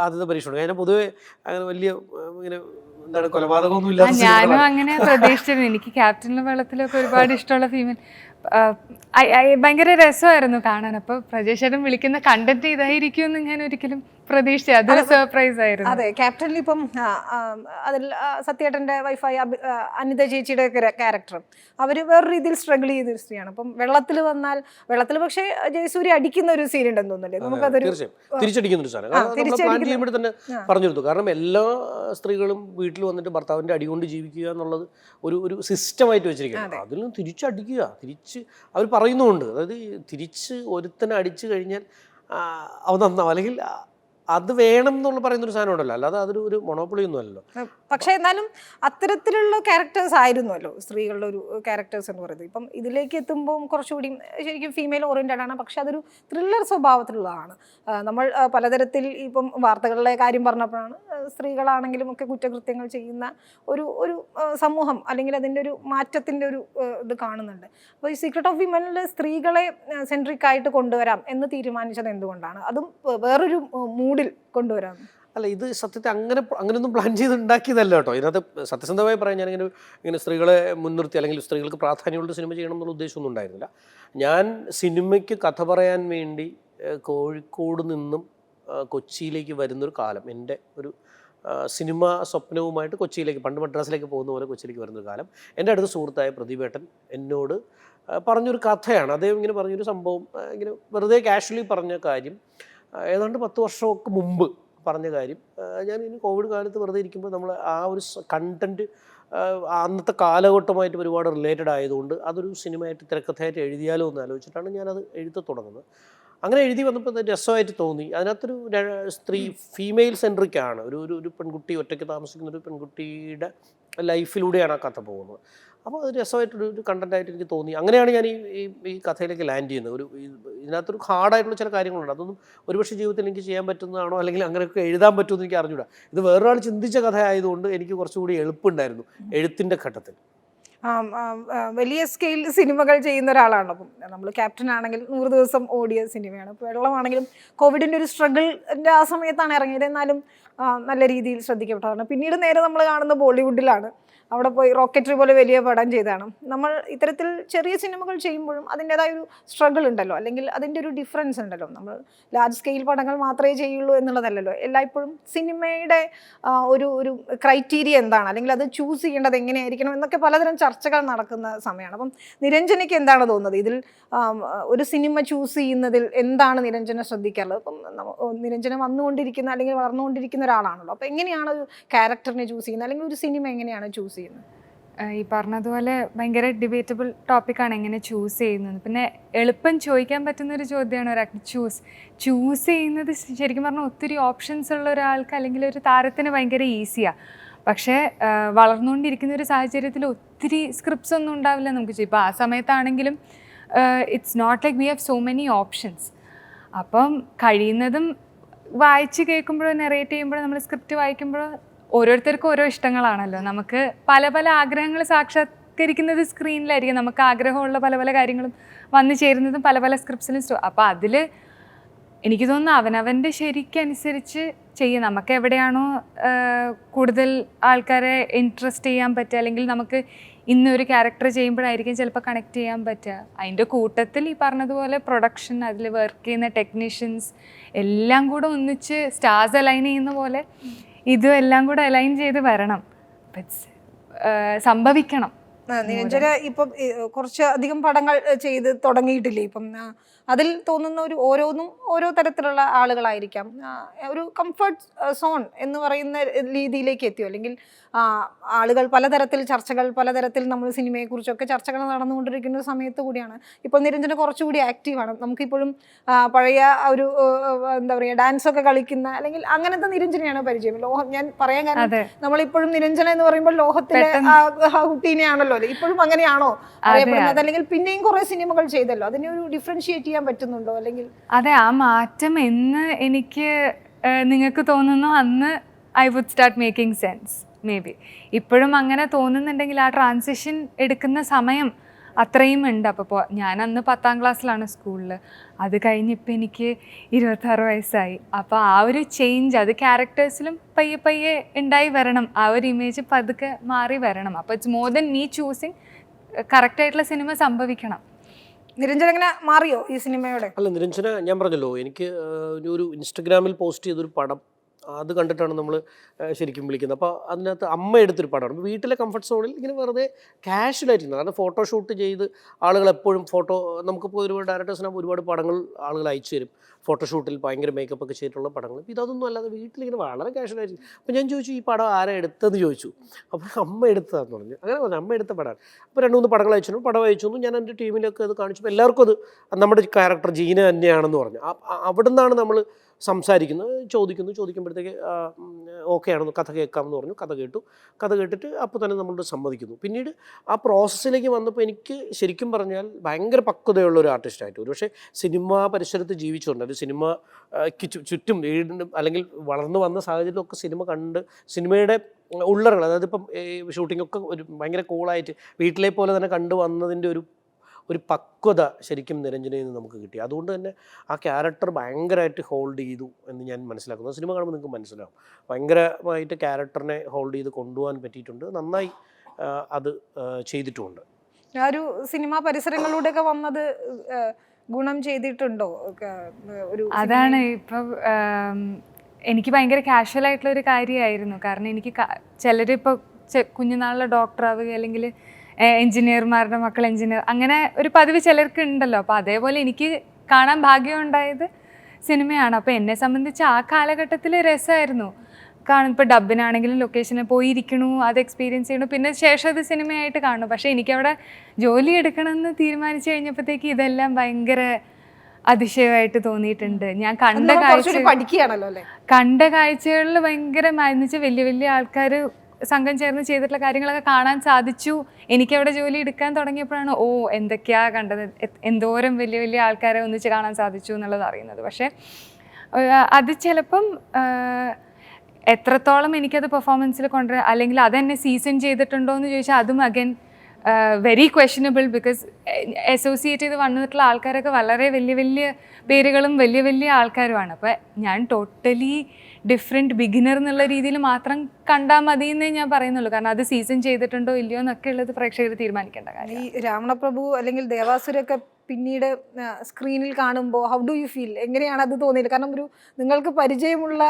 ആദ്യത്തെ പരീക്ഷണം. ഞാൻ പൊതുവെ അങ്ങനെ വലിയ ഇങ്ങനെ എന്താണ് കൊലപാതകമൊന്നും ഇല്ലാത്ത ഞാനും അങ്ങനെ പ്രതീക്ഷിച്ചിരുന്നു. എനിക്ക് ക്യാപ്റ്റനിലും വെള്ളത്തിലൊക്കെ ഒരുപാട് ഇഷ്ടമുള്ള ഫീമെയിൽ ഭയങ്കര രസമായിരുന്നു കാണാൻ. അപ്പോൾ പ്രജേഷ് ചേട്ടൻ വിളിക്കുന്ന കണ്ടന്റ് ഇതായിരിക്കുമെന്ന് ഞാൻ ഒരിക്കലും പ്രതീക്ഷിച്ചു. അതൊരു സർപ്രൈസ് ആയിരുന്നു. അതെ, ക്യാപ്റ്റനിൽ ഇപ്പം അതിൽ സത്യേട്ടൻ്റെ വൈഫായ അനിത ചേച്ചിയുടെ ക്യാരക്ടറും അവർ വേറെ രീതിയിൽ സ്ട്രഗിൾ ചെയ്തൊരു സ്ത്രീയാണ്. അപ്പം വെള്ളത്തിൽ പക്ഷേ ജയസൂര്യ അടിക്കുന്ന ഒരു സീൻ ഉണ്ടെന്ന് തോന്നുന്നില്ലേ? നമുക്കതൊരു തിരിച്ചടിക്കുന്ന ഒരു സാധനം പ്ലാൻ ചെയ്യുമ്പോൾ തന്നെ പറഞ്ഞിരുന്നു. കാരണം എല്ലാ സ്ത്രീകളും വീട്ടിൽ വന്നിട്ട് ഭർത്താവിൻ്റെ അടി കൊണ്ട് ജീവിക്കുക എന്നുള്ളത് ഒരു സിസ്റ്റമായിട്ട് വെച്ചിരിക്കുകയാണ്. അതിൽ നിന്ന് തിരിച്ചടിക്കുക, തിരിച്ച് അവർ പറയുന്നുമുണ്ട്. അതായത് തിരിച്ച് ഒരുത്തനെ അടിച്ചു കഴിഞ്ഞാൽ അവ നന്നാവും, അല്ലെങ്കിൽ അത് വേണം എന്നുള്ള പറയുന്നൊരു സാധനം ഉണ്ടല്ലോ, അല്ലാതെ അതൊരു മൊണോപ്പൊളി ഒന്നും അല്ലല്ലോ. പക്ഷെ എന്നാലും അത്തരത്തിലുള്ള ക്യാരക്ടേഴ്സ് ആയിരുന്നല്ലോ സ്ത്രീകളുടെ ഒരു ക്യാരക്ടേഴ്സ് എന്ന് പറയുന്നത്. ഇപ്പം ഇതിലേക്ക് എത്തുമ്പോൾ കുറച്ചുകൂടി ശരിക്കും ഫീമെയിൽ ഓറിയൻറ്റഡ് ആണ്, പക്ഷെ അതൊരു ത്രില്ലർ സ്വഭാവത്തിലുള്ളതാണ്. നമ്മൾ പലതരത്തിൽ ഇപ്പം വാർത്തകളിലെ കാര്യം പറഞ്ഞപ്പോഴാണ് സ്ത്രീകളാണെങ്കിലും ഒക്കെ കുറ്റകൃത്യങ്ങൾ ചെയ്യുന്ന ഒരു സമൂഹം, അല്ലെങ്കിൽ അതിൻ്റെ ഒരു മാറ്റത്തിൻ്റെ ഒരു ഇത് കാണുന്നുണ്ട്. അപ്പോൾ ഈ സീക്രട്ട് ഓഫ് വിമനിൽ സ്ത്രീകളെ സെൻട്രിക് ആയിട്ട് കൊണ്ടുവരാം എന്ന് തീരുമാനിച്ചത് എന്തുകൊണ്ടാണ്? അതും വേറൊരു മൂഡിൽ കൊണ്ടുവരാം. അല്ല, ഇത് സത്യത്തെ അങ്ങനെയൊന്നും പ്ലാൻ ചെയ്ത് ഉണ്ടാക്കിയതല്ല കേട്ടോ. ഇതിനകത്ത് സത്യസന്ധമായി പറയാൻ ഇങ്ങനെ സ്ത്രീകളെ മുൻനിർത്തി അല്ലെങ്കിൽ സ്ത്രീകൾക്ക് പ്രാധാന്യമുള്ള സിനിമ ചെയ്യണം എന്നുള്ള ഉദ്ദേശമൊന്നും ഉണ്ടായിരുന്നില്ല. ഞാൻ സിനിമയ്ക്ക് കഥ പറയാൻ വേണ്ടി കോഴിക്കോട് നിന്നും കൊച്ചിയിലേക്ക് വരുന്നൊരു കാലം, എൻ്റെ ഒരു സിനിമ സ്വപ്നവുമായിട്ട് കൊച്ചിയിലേക്ക്, പണ്ട് മദ്രാസിലേക്ക് പോകുന്ന പോലെ കൊച്ചിയിലേക്ക് വരുന്നൊരു കാലം, എൻ്റെ അടുത്ത സുഹൃത്തായ പ്രദീപേട്ടൻ എന്നോട് പറഞ്ഞൊരു കഥയാണ്. അദ്ദേഹം ഇങ്ങനെ പറഞ്ഞൊരു സംഭവം, ഇങ്ങനെ വെറുതെ കാഷ്വലി പറഞ്ഞ കാര്യം, ഏതാണ്ട് 10 വർഷമൊക്കെ മുമ്പ് പറഞ്ഞ കാര്യം. ഞാൻ ഇനി കോവിഡ് കാലത്ത് വെറുതെ ഇരിക്കുമ്പോൾ നമ്മൾ ആ ഒരു കണ്ടൻറ്റ് അന്നത്തെ കാലഘട്ടമായിട്ട് ഒരുപാട് റിലേറ്റഡ് ആയതുകൊണ്ട് അതൊരു സിനിമയായിട്ട് തിരക്കഥയായിട്ട് എഴുതിയാലോ എന്ന് ആലോചിച്ചിട്ടാണ് ഞാനത് എഴുതി തുടങ്ങുന്നത്. അങ്ങനെ എഴുതി വന്നപ്പോൾ അത് രസമായിട്ട് തോന്നി. അതിനകത്തൊരു സ്ത്രീ ഫീമെയിൽ സെൻട്രിക്കാണ്. ഒരു പെൺകുട്ടി, ഒറ്റയ്ക്ക് താമസിക്കുന്ന ഒരു പെൺകുട്ടിയുടെ ലൈഫിലൂടെയാണ് ആ കഥ പോകുന്നത്. അപ്പോൾ അത് രസമായിട്ടൊരു കണ്ടൻറ്റായിട്ട് എനിക്ക് തോന്നി. അങ്ങനെയാണ് ഞാൻ ഈ കഥയിലേക്ക് ലാൻഡ് ചെയ്യുന്നത്. ഇതിനകത്തൊരു ഹാർഡായിട്ടുള്ള ചില കാര്യങ്ങളുണ്ട്. അതൊന്നും ഒരുപക്ഷെ ജീവിതത്തിൽ എനിക്ക് ചെയ്യാൻ പറ്റുന്നതാണോ, അല്ലെങ്കിൽ അങ്ങനെയൊക്കെ എഴുതാൻ പറ്റുമെന്ന് എനിക്ക് അറിഞ്ഞൂടാ. ഇത് വേറൊരാൾ ചിന്തിച്ച കഥ ആയതുകൊണ്ട് എനിക്ക് കുറച്ചുകൂടി എളുപ്പമുണ്ടായിരുന്നു എഴുത്തിൻ്റെ ഘട്ടത്തിൽ. വലിയ സ്കെയിൽ സിനിമകൾ ചെയ്യുന്ന ഒരാളാണ്. അപ്പം നമ്മൾ ക്യാപ്റ്റൻ ആണെങ്കിൽ 100 ദിവസം ഓടിയ സിനിമയാണ്. ഇപ്പോൾ വെള്ളമാണെങ്കിലും കോവിഡിൻ്റെ ഒരു സ്ട്രഗിളിൻ്റെ ആ സമയത്താണ് ഇറങ്ങിയത്. എന്നാലും നല്ല രീതിയിൽ ശ്രദ്ധിക്കപ്പെട്ടതാണ്. പിന്നീട് നേരെ നമ്മൾ കാണുന്ന ബോളിവുഡിലാണ്. അവിടെ പോയി റോക്കറ്ററി പോലെ വലിയ പടം ചെയ്താണ്. നമ്മൾ ഇത്തരത്തിൽ ചെറിയ സിനിമകൾ ചെയ്യുമ്പോഴും അതിൻ്റെതായ ഒരു സ്ട്രഗിൾ ഉണ്ടല്ലോ, അല്ലെങ്കിൽ അതിൻ്റെ ഒരു ഡിഫറൻസ് ഉണ്ടല്ലോ. നമ്മൾ ലാർജ് സ്കെയിൽ പടങ്ങൾ മാത്രമേ ചെയ്യുള്ളൂ എന്നുള്ളതല്ലല്ലോ. എല്ലായ്പ്പോഴും സിനിമയുടെ ഒരു ക്രൈറ്റീരിയ എന്താണ്, അല്ലെങ്കിൽ അത് ചൂസ് ചെയ്യേണ്ടത് എങ്ങനെയായിരിക്കണം എന്നൊക്കെ പലതരം ചർച്ചകൾ നടക്കുന്ന സമയമാണ്. അപ്പം നിരഞ്ജനയ്ക്ക് എന്താണ് തോന്നുന്നത്? ഇതിൽ ഒരു സിനിമ ചൂസ് ചെയ്യുന്നതിൽ എന്താണ് നിരഞ്ജന ശ്രദ്ധിക്കാറുള്ളത്? അപ്പം നിരഞ്ജന വന്നുകൊണ്ടിരിക്കുന്ന അല്ലെങ്കിൽ വളർന്നുകൊണ്ടിരിക്കുന്ന ഒരാളാണല്ലോ. അപ്പോൾ എങ്ങനെയാണ് ഒരു ക്യാരക്ടറിനെ ചൂസ് ചെയ്യുന്നത്, അല്ലെങ്കിൽ ഒരു സിനിമ എങ്ങനെയാണ് ചൂസ് ചെയ്യുന്നത്? ഈ പറഞ്ഞതുപോലെ ഭയങ്കര ഡിബേറ്റബിൾ ടോപ്പിക്കാണ് എങ്ങനെ ചൂസ് ചെയ്യുന്നത്. പിന്നെ എളുപ്പം ചോദിക്കാൻ പറ്റുന്നൊരു ചോദ്യമാണ് ഒരാൾക്ക് ചൂസ് ചെയ്യുന്നത്. ശരിക്കും പറഞ്ഞാൽ ഒത്തിരി ഓപ്ഷൻസ് ഉള്ള ഒരാൾക്ക് അല്ലെങ്കിൽ ഒരു താരത്തിന് ഭയങ്കര ഈസിയാണ്. പക്ഷേ വളർന്നുകൊണ്ടിരിക്കുന്ന ഒരു സാഹചര്യത്തിൽ ഒത്തിരി സ്ക്രിപ്റ്റ്സ് ഒന്നും ഉണ്ടാവില്ല നമുക്ക് ചെയ്യും. ഇപ്പോൾ ആ സമയത്താണെങ്കിലും it's not like we have so many options. അപ്പം കഴിയുന്നതും വായിച്ച് കേൾക്കുമ്പോഴോ നെറേറ്റ് ചെയ്യുമ്പോഴോ നമ്മൾ സ്ക്രിപ്റ്റ് വായിക്കുമ്പോഴോ ഓരോരുത്തർക്കും ഓരോ ഇഷ്ടങ്ങളാണല്ലോ. നമുക്ക് പല പല ആഗ്രഹങ്ങൾ സാക്ഷാത്കരിക്കുന്നത് സ്ക്രീനിലായിരിക്കും. നമുക്ക് ആഗ്രഹമുള്ള പല പല കാര്യങ്ങളും വന്നു ചേരുന്നതും പല പല സ്ക്രിപ്റ്റ്സിലും. അപ്പോൾ അതിൽ എനിക്ക് തോന്നുന്നു അവനവൻ്റെ ശരിക്കനുസരിച്ച് ചെയ്യും. നമുക്ക് എവിടെയാണോ കൂടുതൽ ആൾക്കാരെ ഇൻട്രസ്റ്റ് ചെയ്യാൻ പറ്റുക, അല്ലെങ്കിൽ നമുക്ക് ഇന്നൊരു ക്യാരക്ടർ ചെയ്യുമ്പോഴായിരിക്കും ചിലപ്പോൾ കണക്ട് ചെയ്യാൻ പറ്റുക. അതിൻ്റെ കൂട്ടത്തിൽ ഈ പറഞ്ഞതുപോലെ പ്രൊഡക്ഷൻ, അതിൽ വർക്ക് ചെയ്യുന്ന ടെക്നീഷ്യൻസ് എല്ലാം കൂടെ ഒന്നിച്ച് സ്റ്റാർസ് അലൈൻ ചെയ്യുന്ന പോലെ ഇതും എല്ലാം കൂടെ അലൈൻ ചെയ്ത് വരണം, സംഭവിക്കണം. നിരഞ്ജന ഇപ്പം കുറച്ച് അധികം പടങ്ങൾ ചെയ്ത് തുടങ്ങിയിട്ടില്ലേ? ഇപ്പം അതിൽ തോന്നുന്ന ഓരോന്നും ഓരോ തരത്തിലുള്ള ആളുകളായിരിക്കാം. ഒരു കംഫർട്ട് സോൺ എന്ന് പറയുന്ന രീതിയിലേക്ക് എത്തിയോ? അല്ലെങ്കിൽ ആളുകൾ പലതരത്തിൽ നമ്മൾ സിനിമയെക്കുറിച്ചൊക്കെ ചർച്ചകൾ നടന്നുകൊണ്ടിരിക്കുന്ന സമയത്ത് കൂടിയാണ് ഇപ്പോൾ നിരഞ്ജന കുറച്ചുകൂടി ആക്റ്റീവാണ്. നമുക്കിപ്പോഴും പഴയ ഒരു എന്താ പറയുക, ഡാൻസൊക്കെ കളിക്കുന്ന അല്ലെങ്കിൽ അങ്ങനത്തെ നിരഞ്ജനയാണ് പരിചയം. ഞാൻ പറയാൻ കാരണം നമ്മളിപ്പോഴും നിരഞ്ജന എന്ന് പറയുമ്പോൾ ലോഹത്തിലെ ആ കുട്ടീനെയാണല്ലോ. ഇപ്പോഴും അങ്ങനെയാണോ അറിയപ്പെടുന്നത്? അല്ലെങ്കിൽ പിന്നെയും കുറെ സിനിമകൾ ചെയ്തല്ലോ, അതിനെ ഒരു ഡിഫറൻഷിയേറ്റ് ചെയ്യാൻ പറ്റുന്നുണ്ടോ? അല്ലെങ്കിൽ അതെ, ആ മാറ്റം എന്ന് എനിക്ക് നിങ്ങൾക്ക് തോന്നുന്നു അന്ന് I would start making sense. Maybe ഇപ്പോഴും അങ്ങനെ തോന്നുന്നുണ്ടെങ്കിൽ ആ ട്രാൻസിഷൻ എടുക്കുന്ന സമയം അത്രയും ഉണ്ട്. അപ്പോൾ ഞാൻ അന്ന് 10ാം ക്ലാസ്സിലാണ് സ്കൂളിൽ. അത് കഴിഞ്ഞിപ്പോൾ എനിക്ക് 26 വയസ്സായി. അപ്പോൾ ആ ഒരു ചേഞ്ച് അത് ക്യാരക്ടേഴ്സിലും പയ്യെ പയ്യെ ഉണ്ടായി വരണം. ആ ഒരു ഇമേജ് പതുക്കെ മാറി വരണം. അപ്പോൾ it's more than me choosing. കറക്റ്റായിട്ടുള്ള സിനിമ സംഭവിക്കണം. നിരഞ്ജൻ എങ്ങനെ മാറിയോ ഈ സിനിമയോടെ? അല്ല, നിരഞ്ജന ഞാൻ പറഞ്ഞല്ലോ, എനിക്ക് ഒരു ഇൻസ്റ്റഗ്രാമിൽ പോസ്റ്റ് ചെയ്തൊരു പടം അത് കണ്ടിട്ടാണ് നമ്മൾ ശരിക്കും വിളിക്കുന്നത്. അപ്പോൾ അതിനകത്ത് അമ്മ എടുത്തൊരു പടമാണ്. അപ്പോൾ വീട്ടിലെ കംഫർട്ട് സോണിൽ ഇങ്ങനെ വെറുതെ കാഷ്വലായിട്ടിരുന്നത്. കാരണം ഫോട്ടോഷൂട്ട് ചെയ്ത് ആളുകൾ എപ്പോഴും ഫോട്ടോ, നമുക്കിപ്പോൾ ഒരുപാട് ഡയറക്ടേഴ്സിനാകുമ്പോൾ ഒരുപാട് പടങ്ങൾ ആളുകൾ അയച്ചു തരും, ഫോട്ടോഷൂട്ടിൽ ഭയങ്കര മേക്കപ്പ് ഒക്കെ ചെയ്തിട്ടുള്ള പടങ്ങൾ. അപ്പോൾ ഇതൊന്നും അല്ലാതെ വീട്ടിലിങ്ങനെ വളരെ കാഷ്വലായിട്ട്. അപ്പോൾ ഞാൻ ചോദിച്ചു, ഈ പടം ആരാ എടുത്തതെന്ന് ചോദിച്ചു. അപ്പോൾ അമ്മ എടുത്തതാന്ന് പറഞ്ഞു. അങ്ങനെ പറഞ്ഞു, അമ്മ എടുത്ത പടമാണ്. അപ്പോൾ 2-3 പടങ്ങൾ അയച്ചു, പടം അയച്ചു. ഞാൻ എൻ്റെ ടീമിലൊക്കെ അത് കാണിച്ചപ്പോൾ എല്ലാവർക്കും അത് നമ്മുടെ ക്യാരക്ടർ ജീന തന്നെയാണെന്ന് പറഞ്ഞു. അവിടെ നിന്നാണ് നമ്മൾ സംസാരിക്കുന്നത്, ചോദിക്കുമ്പോഴത്തേക്ക് ഓക്കെ ആണെന്ന്, കഥ കേൾക്കാമെന്ന് പറഞ്ഞു. കഥ കേട്ടിട്ട് അപ്പോൾ തന്നെ നമ്മളോട് സമ്മതിക്കുന്നു. പിന്നീട് ആ പ്രോസസ്സിലേക്ക് വന്നപ്പോൾ എനിക്ക് ശരിക്കും പറഞ്ഞാൽ ഭയങ്കര പക്വതയുള്ള ഒരു ആർട്ടിസ്റ്റായിട്ട്, ഒരു പക്ഷേ സിനിമാ പരിസരത്ത് ജീവിച്ചുകൊണ്ട്, ഒരു സിനിമയ്ക്ക് ചുറ്റും വീടിനും അല്ലെങ്കിൽ വളർന്നു വന്ന സാഹചര്യത്തിലൊക്കെ സിനിമ കണ്ട് സിനിമയുടെ ഉള്ളറകൾ, അതായത് ഇപ്പം ഷൂട്ടിങ്ങൊക്കെ ഒരു ഭയങ്കര കൂളായിട്ട് വീട്ടിലെ പോലെ തന്നെ കണ്ടു വന്നതിൻ്റെ ഒരു പക്വത ശരിക്കും നിരഞ്ജനയിൽ നിന്ന് നമുക്ക് കിട്ടി. അതുകൊണ്ട് തന്നെ ആ ക്യാരക്ടർ ഭയങ്കരമായിട്ട് ഹോൾഡ് ചെയ്തു എന്ന് ഞാൻ മനസ്സിലാക്കുന്നു. സിനിമ കാണുമ്പോൾ നിങ്ങൾക്ക് മനസ്സിലാവും, ഭയങ്കരമായിട്ട് ക്യാരക്ടറിനെ ഹോൾഡ് ചെയ്ത് കൊണ്ടുപോകാൻ പറ്റിയിട്ടുണ്ട്. നന്നായി അത് ചെയ്തിട്ടുമുണ്ട്. ആ ഒരു സിനിമാ പരിസരങ്ങളിലൂടെയൊക്കെ വന്നത് ഗുണം ചെയ്തിട്ടുണ്ടോ? അതാണ് ഇപ്പം എനിക്ക് ഭയങ്കര കാഷ്വൽ ആയിട്ടുള്ള ഒരു കാര്യമായിരുന്നു. കാരണം എനിക്ക് ചിലരിപ്പോൾ കുഞ്ഞുനാളിലെ ഡോക്ടറാവുക അല്ലെങ്കിൽ എൻജിനീയർമാരുടെ മക്കൾ എൻജിനീയർ, അങ്ങനെ ഒരു പതിവ് ചിലർക്ക് ഉണ്ടല്ലോ. അപ്പോൾ അതേപോലെ എനിക്ക് കാണാൻ ഭാഗ്യമുണ്ടായത് സിനിമയാണ്. അപ്പോൾ എന്നെ സംബന്ധിച്ച് ആ കാലഘട്ടത്തിൽ രസമായിരുന്നു കാണും. ഇപ്പോൾ ഡബിനാണെങ്കിലും ലൊക്കേഷനിൽ പോയിരിക്കണു, അത് എക്സ്പീരിയൻസ് ചെയ്യണു, പിന്നെ ശേഷം അത് സിനിമയായിട്ട് കാണുന്നു. പക്ഷേ എനിക്കവിടെ ജോലി എടുക്കണമെന്ന് തീരുമാനിച്ചു കഴിഞ്ഞപ്പോഴത്തേക്ക് ഇതെല്ലാം ഭയങ്കര അതിശയമായിട്ട് തോന്നിയിട്ടുണ്ട്. ഞാൻ കണ്ട കാഴ്ചകളിൽ ഭയങ്കര വെച്ചാൽ വലിയ വലിയ ആൾക്കാർ സംഘം ചേർന്ന് ചെയ്തിട്ടുള്ള കാര്യങ്ങളൊക്കെ കാണാൻ സാധിച്ചു. എനിക്കവിടെ ജോലി എടുക്കാൻ തുടങ്ങിയപ്പോഴാണ് എന്തൊക്കെയാ കണ്ടത്, എന്തോരം വലിയ വലിയ ആൾക്കാരെ ഒന്നിച്ച് കാണാൻ സാധിച്ചു എന്നുള്ളത് അറിയുന്നത്. പക്ഷേ അത് ചിലപ്പം എത്രത്തോളം എനിക്കത് പെർഫോമൻസിൽ കൊണ്ടുവരാൻ, അല്ലെങ്കിൽ അതെന്നെ സീസൺ ചെയ്തിട്ടുണ്ടോ എന്ന് ചോദിച്ചാൽ അതും again very questionable. Because associate ചെയ്ത് വന്നിട്ടുള്ള ആൾക്കാരൊക്കെ വളരെ വലിയ വലിയ പേരുകളും വലിയ വലിയ ആൾക്കാരുമാണ്. അപ്പോൾ ഞാൻ ടോട്ടലി ഡിഫറെൻറ്റ് ബിഗിനർ എന്നുള്ള രീതിയിൽ മാത്രം കണ്ടാൽ മതി എന്നേ ഞാൻ പറയുന്നുള്ളൂ. കാരണം അത് സീസൺ ചെയ്തിട്ടുണ്ടോ ഇല്ലയോ എന്നൊക്കെ ഉള്ളത് പ്രേക്ഷകർ തീരുമാനിക്കേണ്ട കാര്യം. ഈ രാവണപ്രഭു അല്ലെങ്കിൽ ദേവാസുരൊക്കെ പിന്നീട് സ്ക്രീനിൽ കാണുമ്പോൾ ഹൗ ഡു യു ഫീൽ? എങ്ങനെയാണ് അത് തോന്നിയത്? കാരണം ഒരു നിങ്ങൾക്ക് പരിചയമുള്ള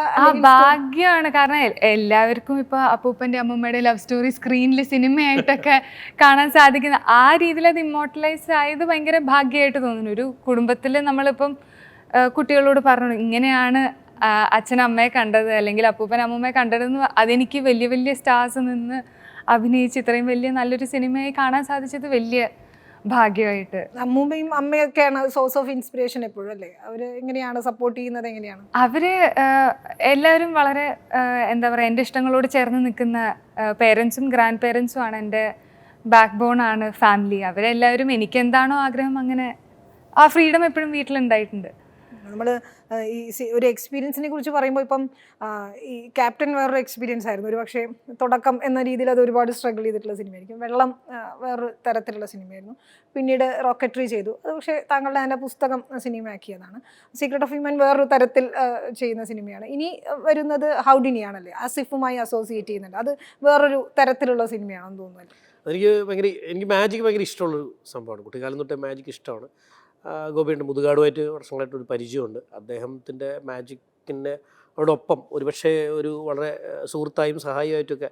ഭാഗ്യമാണ്. കാരണം എല്ലാവർക്കും ഇപ്പോൾ അപ്പൂപ്പൻ്റെ അമ്മൂമ്മയുടെ ലവ് സ്റ്റോറി സ്ക്രീനിൽ സിനിമയായിട്ടൊക്കെ കാണാൻ സാധിക്കുന്ന ആ രീതിയിൽ അത് ഇമ്മോർട്ടലൈസ് ആയത് ഭയങ്കര ഭാഗ്യമായിട്ട് തോന്നുന്നു. ഒരു കുടുംബത്തിൽ നമ്മളിപ്പം കുട്ടികളോട് പറഞ്ഞു ഇങ്ങനെയാണ് അച്ഛനമ്മയെ കണ്ടത് അല്ലെങ്കിൽ അപ്പൂപ്പൻ അമ്മൂമ്മയെ കണ്ടതെന്ന്, അതെനിക്ക് വലിയ വലിയ സ്റ്റാർസ് നിന്ന് അഭിനയിച്ച് ഇത്രയും വലിയ നല്ലൊരു സിനിമയായി കാണാൻ സാധിച്ചത് വലിയ ഭാഗ്യമായിട്ട്. അമ്മൂമ്മയും അമ്മയൊക്കെയാണ് സോഴ്സ് ഓഫ് ഇൻസ്പിറേഷൻ എപ്പോഴും അല്ലേ? അവർ എങ്ങനെയാണ് സപ്പോർട്ട് ചെയ്യുന്നത്? എങ്ങനെയാണ് അവര് എല്ലാവരും വളരെ എന്താ പറയുക, എൻ്റെ ഇഷ്ടങ്ങളോട് ചേർന്ന് നിൽക്കുന്ന പേരൻസും ഗ്രാൻഡ് പേരൻസും ആണ്, എൻ്റെ ബാക്ക് ബോൺ ആണ് ഫാമിലി. അവരെല്ലാവരും എനിക്ക് എന്താണോ ആഗ്രഹം അങ്ങനെ ആ ഫ്രീഡം എപ്പോഴും വീട്ടിലുണ്ടായിട്ടുണ്ട്. നമ്മൾ ഈ ഒരു എക്സ്പീരിയൻസിനെ കുറിച്ച് പറയുമ്പോൾ ഇപ്പം ഈ ക്യാപ്റ്റൻ വേറൊരു എക്സ്പീരിയൻസ് ആയിരുന്നു. ഒരു പക്ഷേ തുടക്കം എന്ന രീതിയിൽ അത് ഒരുപാട് സ്ട്രഗിൾ ചെയ്തിട്ടുള്ള സിനിമയായിരിക്കും. വെള്ളം വേറൊരു തരത്തിലുള്ള സിനിമയായിരുന്നു. പിന്നീട് റോക്കറ്ററി ചെയ്തു. അത് പക്ഷേ താങ്കളുടെ അതിൻ്റെ പുസ്തകം സിനിമയാക്കിയതാണ്. സീക്രട്ട് ഓഫ് ഹ്യൂമൻ വേറൊരു തരത്തിൽ ചെയ്യുന്ന സിനിമയാണ്. ഇനി വരുന്നത് ഹൗഡിനിയാണല്ലേ, ആസിഫുമായി അസോസിയേറ്റ് ചെയ്യുന്നുണ്ട്. അത് വേറൊരു തരത്തിലുള്ള സിനിമയാണെന്ന് തോന്നുന്നു. എനിക്ക് മാജിക് ഭയങ്കര ഇഷ്ടമുള്ളൊരു സംഭവമാണ്. കുട്ടിക്കാലം തൊട്ടേ മാജിക് ഇഷ്ടമാണ്. ഗോപിയുണ്ട്, മുതുകാടുമായിട്ട് വർഷങ്ങളായിട്ടൊരു പരിചയമുണ്ട്. അദ്ദേഹത്തിൻ്റെ മാജിക്കിൻ്റെ അതോടൊപ്പം ഒരുപക്ഷെ ഒരു വളരെ സുഹൃത്തായും സഹായിയായിട്ടൊക്കെ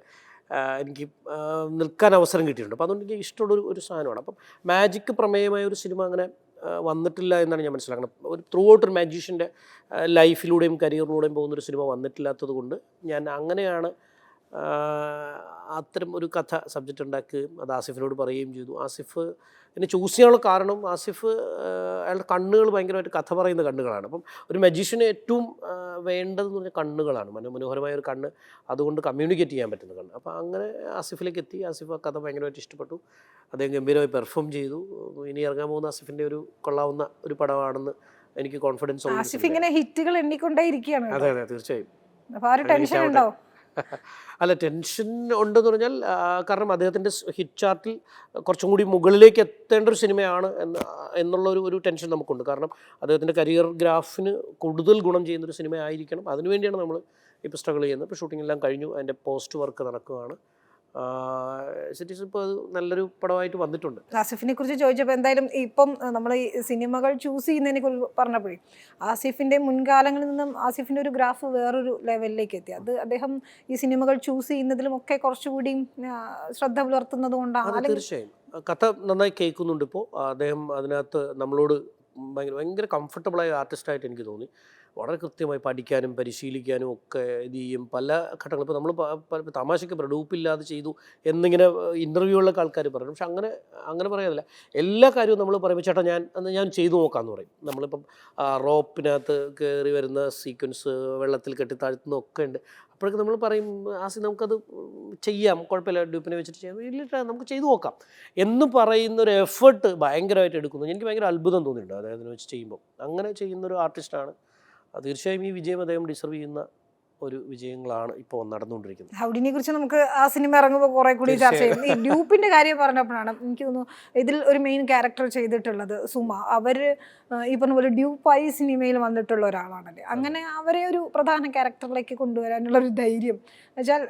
എനിക്ക് നിൽക്കാൻ അവസരം കിട്ടിയിട്ടുണ്ട്. അപ്പോൾ അതുകൊണ്ട് എനിക്ക് ഇഷ്ടമുള്ളൊരു സാധനമാണ്. അപ്പം മാജിക് പ്രമേയമായ ഒരു സിനിമ അങ്ങനെ വന്നിട്ടില്ല എന്നാണ് ഞാൻ മനസ്സിലാക്കുന്നത്. ഒരു ത്രൂ ഔട്ട് ഒരു മാജീഷ്യൻ്റെ ലൈഫിലൂടെയും കരിയറിലൂടെയും പോകുന്നൊരു സിനിമ വന്നിട്ടില്ലാത്തത് കൊണ്ട് ഞാൻ അങ്ങനെയാണ് അത്തരം ഒരു കഥ സബ്ജക്റ്റ് ഉണ്ടാക്കുകയും അത് ആസിഫിനോട് പറയുകയും ചെയ്തു. ആസിഫ് എന്നെ ചൂസ് ചെയ്യാനുള്ള കാരണം ആസിഫ് അയാളുടെ കണ്ണുകൾ ഭയങ്കരമായിട്ട് കഥ പറയുന്ന കണ്ണുകളാണ്. അപ്പം ഒരു മജീഷ്യന് ഏറ്റവും വേണ്ടതെന്ന് പറഞ്ഞാൽ കണ്ണുകളാണ്, മനോഹരമായ ഒരു കണ്ണ്, അതുകൊണ്ട് കമ്മ്യൂണിക്കേറ്റ് ചെയ്യാൻ പറ്റുന്ന കണ്ണ്. അപ്പോൾ അങ്ങനെ ആസിഫിലേക്ക് എത്തി. ആസിഫ് ആ കഥ ഭയങ്കരമായിട്ട് ഇഷ്ടപ്പെട്ടു. അദ്ദേഹം ഗംഭീരമായി പെർഫോം ചെയ്തു. ഇനി ഇറങ്ങാൻ പോകുന്ന ആസിഫിൻ്റെ ഒരു കൊള്ളാവുന്ന ഒരു പടമാണെന്ന് എനിക്ക് കോൺഫിഡൻസ് ഉണ്ട്. ആസിഫ് ഇങ്ങനെ ഹിറ്റുകൾ എണ്ണിക്കൊണ്ടേയിരിക്കുകയാണ്. അതെ അതെ, തീർച്ചയായും. അപ്പോൾ ആ ഒരു ടെൻഷൻ ഉണ്ടോ? അല്ല, ടെൻഷൻ ഉണ്ടെന്ന് പറഞ്ഞാൽ കാരണം അദ്ദേഹത്തിൻ്റെ ഹിറ്റ് ചാർട്ടിൽ കുറച്ചും കൂടി മുകളിലേക്ക് എത്തേണ്ട ഒരു സിനിമയാണ് എന്നുള്ള ഒരു ടെൻഷൻ നമുക്കുണ്ട്. കാരണം അദ്ദേഹത്തിൻ്റെ കരിയർ ഗ്രാഫിന് കൂടുതൽ ഗുണം ചെയ്യുന്നൊരു സിനിമ ആയിരിക്കണം. അതിനുവേണ്ടിയാണ് നമ്മൾ ഇപ്പോൾ സ്ട്രഗിൾ ചെയ്യുന്നത്. ഇപ്പോൾ ഷൂട്ടിംഗ് എല്ലാം കഴിഞ്ഞു, അതിൻ്റെ പോസ്റ്റ് വർക്ക് നടക്കുകയാണ്. സിറ്റീസ് ഇപ്പോൾ അത് നല്ലൊരു പടമായിട്ട് വന്നിട്ടുണ്ട്. ആസിഫിനെ കുറിച്ച് ചോദിച്ചപ്പോൾ എന്തായാലും ഇപ്പം നമ്മൾ ഈ സിനിമകൾ ചൂസ് ചെയ്യുന്നതിനെ കുറിച്ച് പറഞ്ഞപ്പോഴേ ആസിഫിൻ്റെ മുൻകാലങ്ങളിൽ നിന്നും ആസിഫിൻ്റെ ഒരു ഗ്രാഫ് വേറൊരു ലെവലിലേക്ക് എത്തി. അത് അദ്ദേഹം ഈ സിനിമകൾ ചൂസ് ചെയ്യുന്നതിലും ഒക്കെ കുറച്ചുകൂടി ശ്രദ്ധ പുലർത്തുന്നത് കൊണ്ടാണ്. തീർച്ചയായും കഥ നന്നായി കേൾക്കുന്നുണ്ട്. ഇപ്പോൾ അദ്ദേഹം അതിനകത്ത് നമ്മളോട് ഭയങ്കര കംഫർട്ടബിളായ ആർട്ടിസ്റ്റായിട്ട് എനിക്ക് തോന്നി. വളരെ കൃത്യമായി പഠിക്കാനും പരിശീലിക്കാനും ഒക്കെ ഇത് ചെയ്യും. പല ഘട്ടങ്ങൾ ഇപ്പോൾ നമ്മൾ തമാശയ്ക്ക് പ്രഡൂപ്പില്ലാതെ ചെയ്തു എന്നിങ്ങനെ ഇൻ്റർവ്യൂകളിലൊക്കെ ആൾക്കാർ പറയും. പക്ഷെ അങ്ങനെ പറയാനില്ല. എല്ലാ കാര്യവും നമ്മൾ പറയുമ്പോൾ ചേട്ടാ ഞാൻ ചെയ്തു നോക്കാമെന്ന് പറയും. നമ്മളിപ്പം റോപ്പിനകത്ത് കയറി വരുന്ന സീക്വൻസ്, വെള്ളത്തിൽ കെട്ടി താഴ്ത്തുന്നതൊക്കെ ഉണ്ട്. അപ്പോഴൊക്കെ നമ്മൾ പറയും നമുക്കത് ചെയ്യാം, കുഴപ്പമില്ല, ഡ്യൂപ്പിനെ വെച്ചിട്ട് ചെയ്യാം, ഇല്ല നമുക്ക് ചെയ്തു നോക്കാം എന്ന് പറയുന്നൊരു എഫേർട്ട് ഭയങ്കരമായിട്ട് എടുക്കുന്നു. എനിക്ക് ഭയങ്കര അത്ഭുതം തോന്നിയിട്ടുണ്ട് അദ്ദേഹത്തിനെ വെച്ച് ചെയ്യുമ്പോൾ. അങ്ങനെ ചെയ്യുന്നൊരു ആർട്ടിസ്റ്റാണ്. തീർച്ചയായും ഈ വിജയം അദ്ദേഹം ഡിസർവ് ചെയ്യുന്ന ഒരു വിജയങ്ങളാണ് ഇപ്പോൾ നടന്നുകൊണ്ടിരിക്കുന്നത്. ഹൗഡിനെ കുറിച്ച് നമുക്ക് ആ സിനിമ ഇറങ്ങുമ്പോൾ കുറെ കൂടി ചർച്ച ചെയ്യും. ഈ ഡ്യൂപ്പിന്റെ കാര്യം പറഞ്ഞപ്പോഴാണ് എനിക്ക് തോന്നുന്നു ഇതിൽ ഒരു മെയിൻ ക്യാരക്ടർ ചെയ്തിട്ടുള്ളത് സുമ. അവര് ഈ പറഞ്ഞ പോലെ ഡ്യൂപ്പായി സിനിമയിൽ വന്നിട്ടുള്ള ഒരാളാണല്ലേ. അങ്ങനെ അവരെ ഒരു പ്രധാന ക്യാരക്ടറിലേക്ക് കൊണ്ടുവരാനുള്ള ഒരു ധൈര്യം വെച്ചാൽ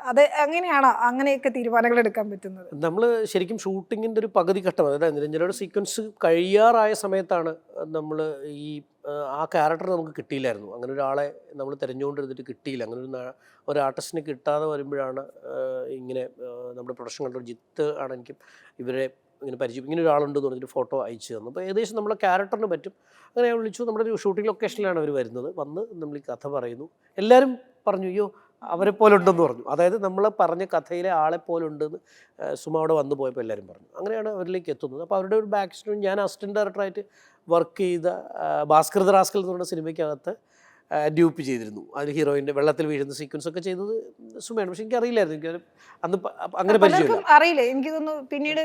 അത് എങ്ങനെയാണ് അങ്ങനെയൊക്കെ തീരുമാനങ്ങൾ എടുക്കാൻ പറ്റുന്നത്? നമ്മൾ ശരിക്കും ഷൂട്ടിങ്ങിൻ്റെ ഒരു പകുതി ഘട്ടം, അതായത് നിരഞ്ജനയുടെ സീക്വൻസ് കഴിയാറായ സമയത്താണ് നമ്മൾ ഈ ആ ക്യാരക്ടർ നമുക്ക് കിട്ടിയില്ലായിരുന്നു. അങ്ങനെ ഒരാളെ നമ്മൾ തിരഞ്ഞുകൊണ്ടിരുന്നിട്ട് കിട്ടിയില്ല. അങ്ങനെ ഒരു ആർട്ടിസ്റ്റിനെ കിട്ടാതെ വരുമ്പോഴാണ് ഇങ്ങനെ നമ്മുടെ പ്രൊഡക്ഷൻ കൺട്രോൾ ജിത്ത് ആണ് എനിക്ക് ഇവരെ ഇങ്ങനെ പരിചയം, ഇങ്ങനെ ഒരാളുണ്ടെന്ന് പറഞ്ഞിട്ട് ഫോട്ടോ അയച്ചു തന്നു. അപ്പോൾ ഏകദേശം നമ്മളെ ക്യാരക്ടറിന് പറ്റും. അങ്ങനെ വിളിച്ചു. നമ്മുടെ ഒരു ഷൂട്ടിംഗ് ലൊക്കേഷനിലാണ് അവർ വരുന്നത്. വന്ന് നമ്മൾ ഈ കഥ പറയുന്നു. എല്ലാവരും പറഞ്ഞു അയ്യോ അവരെ പോലെ ഉണ്ടെന്ന് പറഞ്ഞു. അതായത് നമ്മൾ പറഞ്ഞ കഥയിലെ ആളെ പോലെ ഉണ്ടെന്ന് സുമ അവിടെ വന്നു പോയപ്പോൾ എല്ലാവരും പറഞ്ഞു. അങ്ങനെയാണ് അവരിലേക്ക് എത്തുന്നത്. അപ്പോൾ അവരുടെ ഒരു ബാക്ക് സ്റ്റോറി ഞാൻ അസിസ്റ്റന്റ് ഡയറക്ടറായിട്ട് വർക്ക് ചെയ്ത ഭാസ്കർ ദ റാസ്കൽ എന്ന് പറഞ്ഞ സിനിമയ്ക്കകത്ത് ഡ്യൂപ്പ് ചെയ്തിരുന്നു. അതിൽ ഹീറോയിൻ്റെ വെള്ളത്തിൽ വീഴുന്ന സീക്വൻസ് ഒക്കെ ചെയ്തത് സുമയാണ്. പക്ഷെ എനിക്ക് അറിയില്ലായിരുന്നു, എനിക്ക് അന്ന് അങ്ങനെ പരിചയമില്ല. അറിയില്ല. എനിക്ക് തോന്നുന്നു പിന്നീട്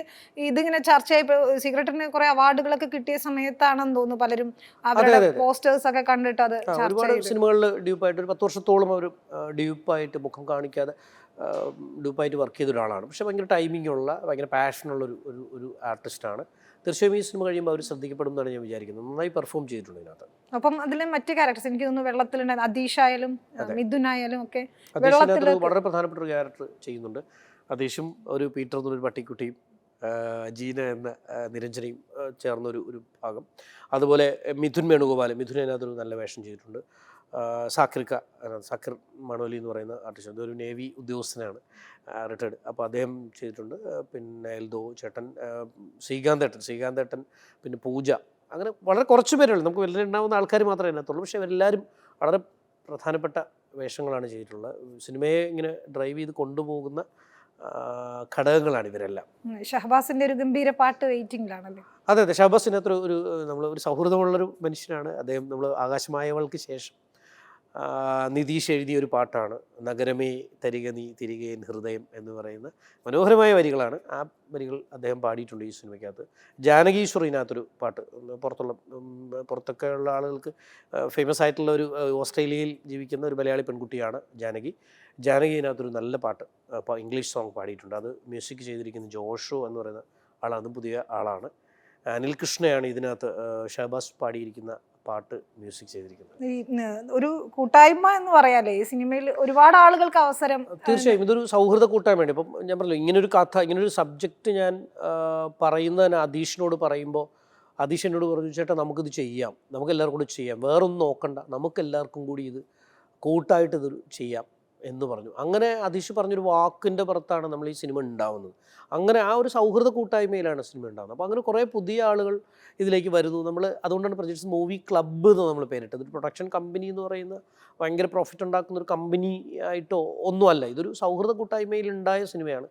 ഇതിങ്ങനെ ചർച്ചയായി സീക്രട്ടിന് കുറെ അവാർഡുകളൊക്കെ കിട്ടിയ സമയത്താണെന്ന് തോന്നുന്നു പലരും അവരുടെ പോസ്റ്റേഴ്സ് ഒക്കെ കണ്ടിട്ട് അത് ഒരുപാട് സിനിമകളിൽ ഡ്യൂപ്പായിട്ട് ഒരു 10 വർഷത്തോളം അവർ ഡ്യൂപ്പായിട്ട് മുഖം കാണിക്കാതെ ഡ്യൂപ്പായിട്ട് വർക്ക് ചെയ്ത ഒരാളാണ്. പക്ഷെ ഭയങ്കര ടൈമിംഗ് ഉള്ള ഭയങ്കര പാഷനുള്ള ഒരു ആർട്ടിസ്റ്റാണ്. തീർച്ചയായും ഈ സിനിമ കഴിയുമ്പോൾ അവർ ശ്രദ്ധിക്കപ്പെടും എന്നാണ് ഞാൻ വിചാരിക്കുന്നത്. നന്നായി പെർഫോം ചെയ്തിട്ടുണ്ട് ഇതിനകത്ത്. അപ്പം അതിലെ മറ്റു ക്യാരക്ടേഴ്സ് എനിക്ക് തോന്നുന്നു വെള്ളത്തിലുണ്ടായിരുന്നു അതീഷായാലും മിഥുനായാലും ഒക്കെ വളരെ പ്രധാനപ്പെട്ട ഒരു ക്യാരക്ടർ ചെയ്യുന്നുണ്ട്. അതീഷും ഒരു പീറ്റർ എന്നൊരു പട്ടിക്കുട്ടിയും ജീന എന്ന നിരഞ്ജനയും ചേർന്നൊരു ഭാഗം. അതുപോലെ മിഥുൻ വേണുഗോപാൽ, മിഥുൻ അതിനകത്തൊരു നല്ല വേഷം ചെയ്തിട്ടുണ്ട്. സാക്കിർ മണോലി എന്ന് പറയുന്ന ആർട്ടിസ്റ്റ്, അതൊരു നേവി ഉദ്യോഗസ്ഥനാണ്, റിട്ടയർഡ്. അപ്പോൾ അദ്ദേഹം ചെയ്തിട്ടുണ്ട്. പിന്നെ എൽദോ ചേട്ടൻ, ശ്രീകാന്തേട്ടൻ, പിന്നെ പൂജ, അങ്ങനെ വളരെ കുറച്ച് പേരുള്ളൂ. നമുക്ക് വലിയ ഉണ്ടാവുന്ന ആൾക്കാർ മാത്രമേ അതിനകത്തുള്ളൂ. പക്ഷേ എല്ലാവരും വളരെ പ്രധാനപ്പെട്ട വേഷങ്ങളാണ് ചെയ്തിട്ടുള്ളത്. സിനിമയെ ഇങ്ങനെ ഡ്രൈവ് ചെയ്ത് കൊണ്ടുപോകുന്ന ഘടകങ്ങളാണ് ഇവരെല്ലാം. ഷഹബാസിന്റെ ഒരു ഗംഭീര പാട്ട് വെയിറ്റിംഗിലാണല്ലോ. അതെ, ഷഹബാസിനകത്ത് ഒരു സൗഹൃദമുള്ളൊരു മനുഷ്യനാണ് അദ്ദേഹം. നമ്മൾ ആകാശമായവൾക്ക് ശേഷം നിതീഷ് എഴുതിയ ഒരു പാട്ടാണ് നഗരമേ തരിക നീ തിരികെ എൻ ഹൃദയം എന്ന് പറയുന്ന മനോഹരമായ വരികളാണ്. ആ വരികൾ അദ്ദേഹം പാടിയിട്ടുണ്ട് ഈ സിനിമയ്ക്കകത്ത്. ജാനകീശ്വറിനകത്തൊരു പാട്ട്, പുറത്തൊക്കെ ഉള്ള ആളുകൾക്ക് ഫേമസ് ആയിട്ടുള്ള ഒരു ഓസ്ട്രേലിയയിൽ ജീവിക്കുന്ന ഒരു മലയാളി പെൺകുട്ടിയാണ് ജാനകിനകത്തൊരു നല്ല പാട്ട്, അപ്പോൾ ഇംഗ്ലീഷ് സോങ് പാടിയിട്ടുണ്ട്. അത് മ്യൂസിക് ചെയ്തിരിക്കുന്ന ജോഷോ എന്ന് പറയുന്ന ആളാണ്, പുതിയ ആളാണ്. അനിൽ കൃഷ്ണയാണ് ഇതിനകത്ത് ഷഹബാസ് പാടിയിരിക്കുന്ന പാട്ട് മ്യൂസിക് ചെയ്തിരിക്കുന്നത്. ഒരു കൂട്ടായ്മ എന്ന് പറയാല്ലേ ഈ സിനിമയിൽ ഒരുപാട് ആളുകൾക്ക് അവസരം. തീർച്ചയായും ഇതൊരു സൗഹൃദ കൂട്ടായ്മയാണ്. ഇപ്പം ഞാൻ പറഞ്ഞല്ലോ, ഇങ്ങനൊരു കഥ, ഇങ്ങനൊരു സബ്ജക്റ്റ് ഞാൻ പറയുന്നതിന് അതീഷിനോട് പറയുമ്പോൾ അതീഷ് എന്നോട് പറഞ്ഞു ചേട്ടാ നമുക്കിത് ചെയ്യാം, നമുക്ക് എല്ലാവർക്കും കൂടി ചെയ്യാം, വേറൊന്നും നോക്കണ്ട, നമുക്ക് എല്ലാവർക്കും കൂടി ഇത് കൂട്ടായിട്ട് ഇത് ചെയ്യാം എന്ന് പറഞ്ഞു. അങ്ങനെ അതീഷ് പറഞ്ഞൊരു വാക്കിൻ്റെ പുറത്താണ് നമ്മൾ ഈ സിനിമ ഉണ്ടാവുന്നത്. അങ്ങനെ ആ ഒരു സൗഹൃദ കൂട്ടായ്മയിലാണ് സിനിമ ഉണ്ടാകുന്നത്. അപ്പോൾ അങ്ങനെ കുറേ പുതിയ ആളുകൾ ഇതിലേക്ക് വരുന്നു. നമ്മൾ അതുകൊണ്ടാണ് പ്രൊജക്ട്സ് മൂവി ക്ലബ്ബ് എന്ന് നമ്മൾ പേരിട്ടത്. ഒരു പ്രൊഡക്ഷൻ കമ്പനി എന്ന് പറയുന്ന ഭയങ്കര പ്രോഫിറ്റ് ഉണ്ടാക്കുന്ന ഒരു കമ്പനി ആയിട്ടോ ഒന്നുമല്ല, ഇതൊരു സൗഹൃദ കൂട്ടായ്മയിൽ ഉണ്ടായ സിനിമയാണ്.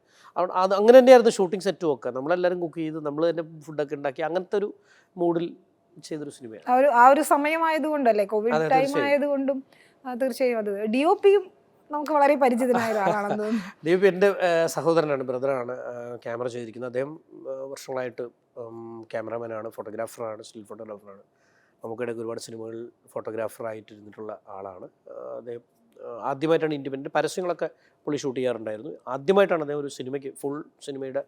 അത് അങ്ങനെ തന്നെയായിരുന്നു ഷൂട്ടിംഗ് സെറ്റും ഒക്കെ. നമ്മളെല്ലാവരും കുക്ക് ചെയ്ത് നമ്മൾ തന്നെ ഫുഡൊക്കെ ഉണ്ടാക്കി അങ്ങനത്തെ ഒരു മൂഡിൽ ചെയ്തൊരു സിനിമയാണ്. ആ ഒരു സമയമായതുകൊണ്ടല്ലേ, കോവിഡ് ടൈം ആയതുകൊണ്ടും തീർച്ചയായും അത് DOPയും നമുക്ക് വളരെ പരിചിതനായ ഒരാളാണെന്ന് തോന്നുന്നു. DOP എൻ്റെ സഹോദരനാണ്, ബ്രദറാണ് ക്യാമറ ചെയ്തിരിക്കുന്നത്. അദ്ദേഹം വർഷങ്ങളായിട്ട് ക്യാമറാമാനാണ്, ഫോട്ടോഗ്രാഫറാണ്, സ്റ്റിൽ ഫോട്ടോഗ്രാഫറാണ്. നമുക്കിടയ്ക്ക് ഒരുപാട് സിനിമകളിൽ ഫോട്ടോഗ്രാഫറായിട്ടിരുന്നിട്ടുള്ള ആളാണ്. അദ്ദേഹം ആദ്യമായിട്ടാണ് ഇൻഡിപെൻഡൻറ്റ് പരസ്യങ്ങളൊക്കെ പുള്ളി ഷൂട്ട് ചെയ്യാറുണ്ടായിരുന്നു. ആദ്യമായിട്ടാണ് അദ്ദേഹം ഒരു സിനിമയ്ക്ക് ഫുൾ സിനിമയുടെ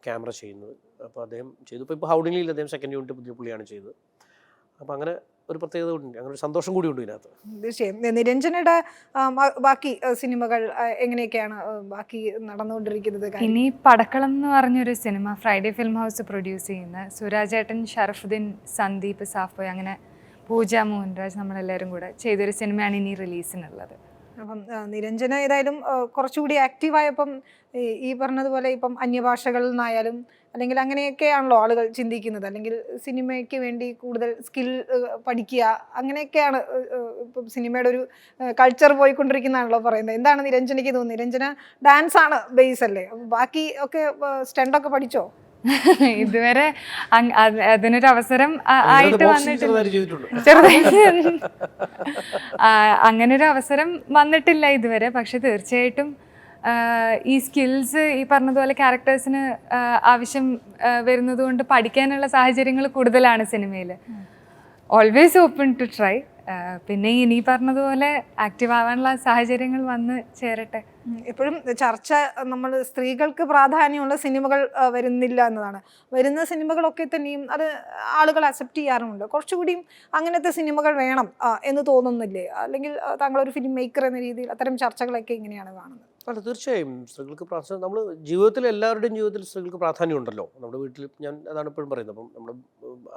ക്യാമറ ചെയ്യുന്നത്. അപ്പോൾ അദ്ദേഹം ചെയ്തു. ഇപ്പോൾ ഹൗഡിംഗിൽ അദ്ദേഹം സെക്കൻഡ് യൂണിറ്റ് പുള്ളിയാണ് ചെയ്തത്. അപ്പോൾ അങ്ങനെ ഒരു പ്രത്യേകത ഉണ്ട്, അങ്ങനെ ഒരു സന്തോഷം കൂടി ഉണ്ട് ഇതിനകത്ത്. തീർച്ചയായും. നിരഞ്ജനയുടെ ബാക്കി സിനിമകൾ എങ്ങനെയൊക്കെയാണ് ബാക്കി നടന്നുകൊണ്ടിരിക്കുന്നത്? ഇനി പടക്കളം എന്ന് പറഞ്ഞൊരു cinema Friday film house produce ചെയ്യുന്ന സുരാജേട്ടൻ, ഷറഫുദ്ദീൻ, സന്ദീപ്, സാഫോയ്, അങ്ങനെ പൂജ മോഹൻരാജ്, നമ്മളെല്ലാവരും കൂടെ ചെയ്തൊരു സിനിമയാണ് ഇനി റിലീസിനുള്ളത്. അപ്പം നിരഞ്ജന ഏതായാലും കുറച്ചുകൂടി ആക്റ്റീവായപ്പം ഈ പറഞ്ഞതുപോലെ ഇപ്പം അന്യഭാഷകളിൽ നിന്നായാലും അല്ലെങ്കിൽ അങ്ങനെയൊക്കെയാണല്ലോ ആളുകൾ ചിന്തിക്കുന്നത്, അല്ലെങ്കിൽ സിനിമയ്ക്ക് വേണ്ടി കൂടുതൽ സ്കിൽ പഠിക്കുക, അങ്ങനെയൊക്കെയാണ് ഇപ്പം സിനിമയുടെ ഒരു കൾച്ചർ പോയിക്കൊണ്ടിരിക്കുന്നതാണല്ലോ പറയുന്നത്. എന്താണ് നിരഞ്ജനയ്ക്ക് തോന്നുന്നത്? നിരഞ്ജന ഡാൻസ് ആണ് ബേസ് അല്ലേ, അപ്പം ബാക്കി ഒക്കെ സ്റ്റണ്ടൊക്കെ പഠിച്ചോ? ഇതുവരെ അതിനൊരു അവസരം ആയിട്ട് വന്നിട്ടില്ല, അങ്ങനൊരു അവസരം വന്നിട്ടില്ല ഇതുവരെ. പക്ഷെ തീർച്ചയായിട്ടും ഈ സ്കിൽസ് ഈ പറഞ്ഞതുപോലെ ക്യാരക്ടേഴ്സിന് ആവശ്യം വരുന്നത് കൊണ്ട് പഠിക്കാനുള്ള സാഹചര്യങ്ങൾ കൂടുതലാണ് സിനിമയിൽ. Always open to try. പിന്നെ ഇനി പറഞ്ഞതുപോലെ ആക്റ്റീവ് ആവാനുള്ള സാഹചര്യങ്ങൾ വന്ന് ചേരട്ടെ. എപ്പോഴും ചർച്ച നമ്മൾ സ്ത്രീകൾക്ക് പ്രാധാന്യമുള്ള സിനിമകൾ വരുന്നില്ല എന്നതാണ്. വരുന്ന സിനിമകളൊക്കെ തന്നെയും അത് ആളുകൾ അക്സെപ്റ്റ് ചെയ്യാറുമുണ്ട്. കുറച്ചുകൂടിയും അങ്ങനത്തെ സിനിമകൾ വേണം എന്ന് തോന്നുന്നില്ലേ? അല്ലെങ്കിൽ താങ്കളൊരു ഫിലിം മേക്കർ എന്ന രീതിയിൽ അത്തരം ചർച്ചകളൊക്കെ എങ്ങനെയാണ് കാണുന്നത്? അല്ല, തീർച്ചയായും സ്ത്രീകൾക്ക് പ്രാധാന്യം, നമ്മൾ ജീവിതത്തിൽ എല്ലാവരുടെയും ജീവിതത്തിൽ സ്ത്രീകൾക്ക് പ്രാധാന്യം ഉണ്ടല്ലോ. നമ്മുടെ വീട്ടിൽ ഞാൻ അതാണ് എപ്പോഴും പറയുന്നത്. അപ്പം നമ്മുടെ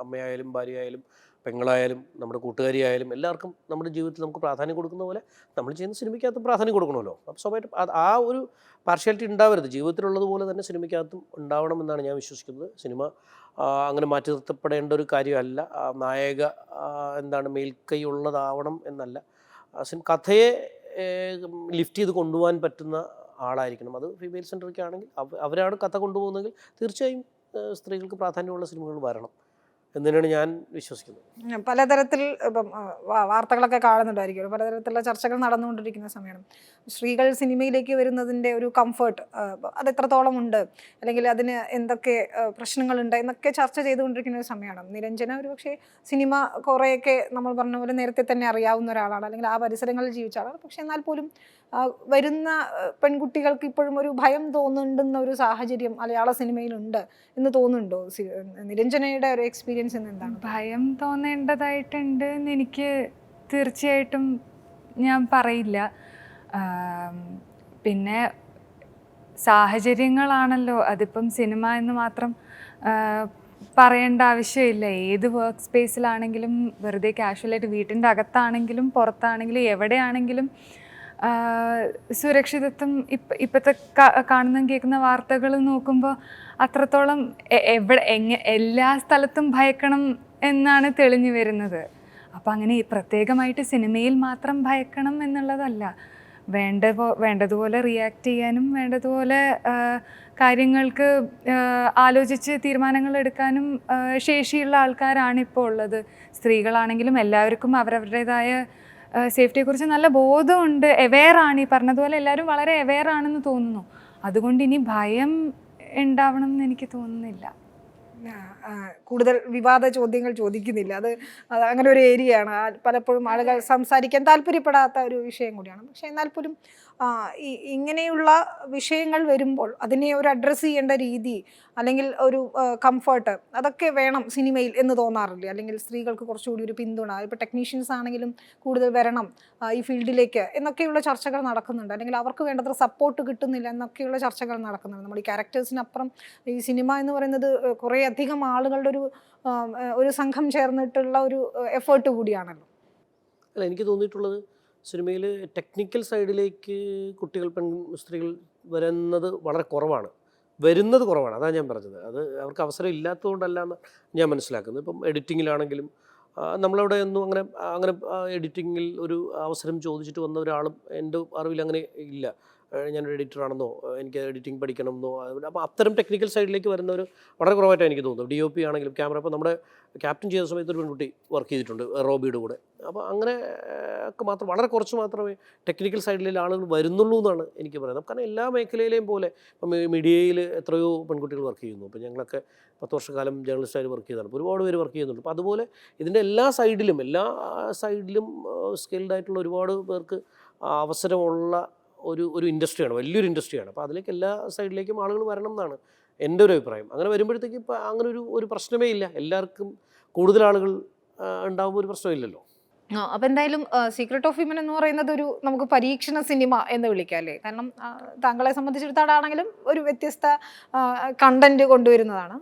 അമ്മയായാലും ഭാര്യയായാലും പെങ്ങളായാലും നമ്മുടെ കൂട്ടുകാരിയായാലും എല്ലാവർക്കും നമ്മുടെ ജീവിതത്തിൽ നമുക്ക് പ്രാധാന്യം കൊടുക്കുന്ന പോലെ നമ്മൾ ചെയ്യുന്ന സിനിമയ്ക്കകത്തും പ്രാധാന്യം കൊടുക്കണമല്ലോ. അപ്പോൾ സ്വാഭാവികമായിട്ടും ആ ഒരു പാർഷ്യാലിറ്റി ഉണ്ടാവരുത്, ജീവിതത്തിലുള്ളതുപോലെ തന്നെ സിനിമയ്ക്കകത്തും ഉണ്ടാവണമെന്നാണ് ഞാൻ വിശ്വസിക്കുന്നത്. സിനിമ അങ്ങനെ മാറ്റി നിർത്തപ്പെടേണ്ട ഒരു കാര്യമല്ല. നായക എന്താണ് മേൽക്കൈ ഉള്ളതാവണം എന്നല്ല, കഥയെ ലിഫ്റ്റ് ചെയ്ത് കൊണ്ടുപോകാൻ പറ്റുന്ന ആളായിരിക്കണം. അത് ഫീമെയിൽ സെൻട്രിക് ആണെങ്കിൽ അവരാണ് കഥ കൊണ്ടുപോകുന്നതെങ്കിൽ തീർച്ചയായും സ്ത്രീകൾക്ക് പ്രാധാന്യമുള്ള സിനിമകൾ വരണം എന്ന് തന്നെയാണ് ഞാൻ വിശ്വസിക്കുന്നത്. പലതരത്തിൽ ഇപ്പം വാർത്തകളൊക്കെ കാണുന്നുണ്ടായിരിക്കും, പലതരത്തിലുള്ള ചർച്ചകൾ നടന്നുകൊണ്ടിരിക്കുന്ന സമയമാണ്. സ്ത്രീകൾ സിനിമയിലേക്ക് വരുന്നതിൻ്റെ ഒരു കംഫർട്ട് അത് എത്രത്തോളം ഉണ്ട്, അല്ലെങ്കിൽ അതിന് എന്തൊക്കെ പ്രശ്നങ്ങളുണ്ട് എന്നൊക്കെ ചർച്ച ചെയ്തുകൊണ്ടിരിക്കുന്ന ഒരു സമയമാണ്. നിരഞ്ജന ഒരു പക്ഷേ സിനിമ കുറേയൊക്കെ നമ്മൾ പറഞ്ഞ പോലെ നേരത്തെ തന്നെ അറിയാവുന്ന ഒരാളാണ്, അല്ലെങ്കിൽ ആ പരിസരങ്ങളിൽ ജീവിച്ച ആളാണ്. പക്ഷെ എന്നാൽ പോലും വരുന്ന പെൺകുട്ടികൾക്ക് ഇപ്പോഴും ഒരു ഭയം തോന്നുന്നുണ്ടെന്ന ഒരു സാഹചര്യം മലയാള സിനിമയിലുണ്ട് എന്ന് തോന്നുന്നുണ്ടോ? നിരഞ്ജനയുടെ ഒരു എക്സ്പീരിയൻസ് എന്താണ്? ഭയം തോന്നേണ്ടതായിട്ടുണ്ട് എന്ന് എനിക്ക് തീർച്ചയായിട്ടും ഞാൻ പറയില്ല. പിന്നെ സാഹചര്യങ്ങളാണല്ലോ, അതിപ്പം സിനിമ എന്ന് മാത്രം പറയേണ്ട ആവശ്യമില്ല. ഏത് വർക്ക് സ്പേസിലാണെങ്കിലും, വെറുതെ കാഷ്വലായിട്ട് വീട്ടിൻ്റെ അകത്താണെങ്കിലും പുറത്താണെങ്കിലും എവിടെയാണെങ്കിലും സുരക്ഷിതത്വം ഇപ്പോഴത്തെ കാണുന്ന കേൾക്കുന്ന വാർത്തകൾ നോക്കുമ്പോൾ അത്രത്തോളം എല്ലാ സ്ഥലത്തും ഭയക്കണം എന്നാണ് തെളിഞ്ഞു വരുന്നത്. അപ്പം അങ്ങനെ പ്രത്യേകമായിട്ട് സിനിമയിൽ മാത്രം ഭയക്കണം എന്നുള്ളതല്ല, വേണ്ടതുപോലെ റിയാക്ട് ചെയ്യാനും വേണ്ടതുപോലെ കാര്യങ്ങൾക്ക് ആലോചിച്ച് തീരുമാനങ്ങൾ എടുക്കാനും ശേഷിയുള്ള ആൾക്കാരാണ് ഇപ്പോൾ ഉള്ളത്. സ്ത്രീകളാണെങ്കിലും എല്ലാവർക്കും അവരവരുടേതായ സേഫ്റ്റിയെക്കുറിച്ച് നല്ല ബോധമുണ്ട്, അവെയറാണ്. ഈ പറഞ്ഞതുപോലെ എല്ലാവരും വളരെ അവെയറാണെന്ന് തോന്നുന്നു. അതുകൊണ്ട് ഇനി ഭയം ഉണ്ടാവണം എന്ന് എനിക്ക് തോന്നുന്നില്ല. കൂടുതൽ വിവാദ ചോദ്യങ്ങൾ ചോദിക്കുന്നില്ല, അത് അങ്ങനെ ഒരു ഏരിയയാണ്. പലപ്പോഴും ആളുകൾ സംസാരിക്കാൻ താല്പര്യപ്പെടാത്ത ഒരു വിഷയം കൂടിയാണ്. പക്ഷെ എന്നാൽ പോലും ഇങ്ങനെയുള്ള വിഷയങ്ങൾ വരുമ്പോൾ അതിനെ ഒരു അഡ്രസ്സ് ചെയ്യേണ്ട രീതി, അല്ലെങ്കിൽ ഒരു കംഫർട്ട്, അതൊക്കെ വേണം സിനിമയിൽ എന്ന് തോന്നാറില്ലേ? അല്ലെങ്കിൽ സ്ത്രീകൾക്ക് കുറച്ചുകൂടി ഒരു പിന്തുണ, ഇപ്പോൾ ടെക്നീഷ്യൻസ് ആണെങ്കിലും കൂടുതൽ വരണം ഈ ഫീൽഡിലേക്ക് എന്നൊക്കെയുള്ള ചർച്ചകൾ നടക്കുന്നുണ്ട്. അല്ലെങ്കിൽ അവർക്ക് വേണ്ടത്ര സപ്പോർട്ട് കിട്ടുന്നില്ല എന്നൊക്കെയുള്ള ചർച്ചകൾ നടക്കുന്നുണ്ട്. നമ്മൾ ഈ ക്യാരക്ടേഴ്സിനപ്പുറം ഈ സിനിമ എന്ന് പറയുന്നത് കുറേ അധികം ആളുകളുടെ ഒരു സംഘം ചേർന്നിട്ടുള്ള ഒരു എഫേർട്ട് കൂടിയാണല്ലോ. അല്ല, എനിക്ക് തോന്നിയിട്ടുള്ളത് സിനിമയിൽ ടെക്നിക്കൽ സൈഡിലേക്ക് കുട്ടികൾ സ്ത്രീകൾ വരുന്നത് കുറവാണ്. അതാണ് ഞാൻ പറഞ്ഞത്. അത് അവർക്ക് അവസരം ഇല്ലാത്തതുകൊണ്ടല്ല എന്ന് ഞാൻ മനസ്സിലാക്കുന്നത്. ഇപ്പം എഡിറ്റിങ്ങിലാണെങ്കിലും നമ്മളവിടെ ഒന്നും അങ്ങനെ എഡിറ്റിങ്ങിൽ ഒരു അവസരം ചോദിച്ചിട്ട് വന്ന ഒരാളും എൻ്റെ അറിവിൽ അങ്ങനെ ഇല്ല. ഞാനൊരു എഡിറ്ററാണെന്നോ എനിക്ക് എഡിറ്റിംഗ് പഠിക്കണമെന്നോ, അപ്പോൾ അത്തരം ടെക്നിക്കൽ സൈഡിലേക്ക് വരുന്നവർ വളരെ കുറവായിട്ടാണ് എനിക്ക് തോന്നുന്നത്. DOP ആണെങ്കിലും ക്യാമറ, ഇപ്പോൾ നമ്മുടെ ക്യാപ്റ്റൻ ചെയ്ത സമയത്ത് ഒരു പെൺകുട്ടി വർക്ക് ചെയ്തിട്ടുണ്ട് റോബിയുടെ കൂടെ. അപ്പോൾ അങ്ങനെ ഒക്കെ മാത്രം വളരെ കുറച്ച് മാത്രമേ ടെക്നിക്കൽ സൈഡിലെ ആളുകൾ വരുന്നുള്ളൂ എന്നാണ് എനിക്ക് പറയുന്നത്. കാരണം എല്ലാ മേഖലയിലെയും പോലെ ഇപ്പം മീഡിയയിൽ എത്രയോ പെൺകുട്ടികൾ വർക്ക് ചെയ്യുന്നു. ഇപ്പോൾ ഞങ്ങളൊക്കെ 10 വർഷക്കാലം ജേർണലിസ്റ്റായിട്ട് വർക്ക് ചെയ്തതാണ്. അപ്പോൾ ഒരുപാട് പേര് വർക്ക് ചെയ്യുന്നുണ്ട്. അപ്പോൾ അതുപോലെ ഇതിൻ്റെ എല്ലാ സൈഡിലും സ്കിൽഡായിട്ടുള്ള ഒരുപാട് പേർക്ക് അവസരമുള്ള ഒരു ഇൻഡസ്ട്രിയാണ്, വലിയൊരു ഇൻഡസ്ട്രിയാണ്. അപ്പോൾ അതിലേക്ക് എല്ലാ സൈഡിലേക്കും ആളുകൾ വരണം എന്നാണ് എൻ്റെ ഒരു അഭിപ്രായം. അങ്ങനെ വരുമ്പോഴത്തേക്ക് ഇപ്പോൾ അങ്ങനെ ഒരു പ്രശ്നമേ ഇല്ല. എല്ലാവർക്കും കൂടുതൽ ആളുകൾ ഉണ്ടാകുമ്പോൾ ഒരു പ്രശ്നമില്ലല്ലോ. അപ്പം എന്തായാലും സീക്രട്ട് ഓഫ് വിമൻ എന്ന് പറയുന്നത് ഒരു നമുക്ക് പരീക്ഷണ സിനിമ എന്ന് വിളിക്കാം അല്ലേ? കാരണം താങ്കളെ സംബന്ധിച്ചിടത്തോളാണെങ്കിലും ഒരു വ്യത്യസ്ത കണ്ടന്റ് കൊണ്ടുവരുന്നതാണ്.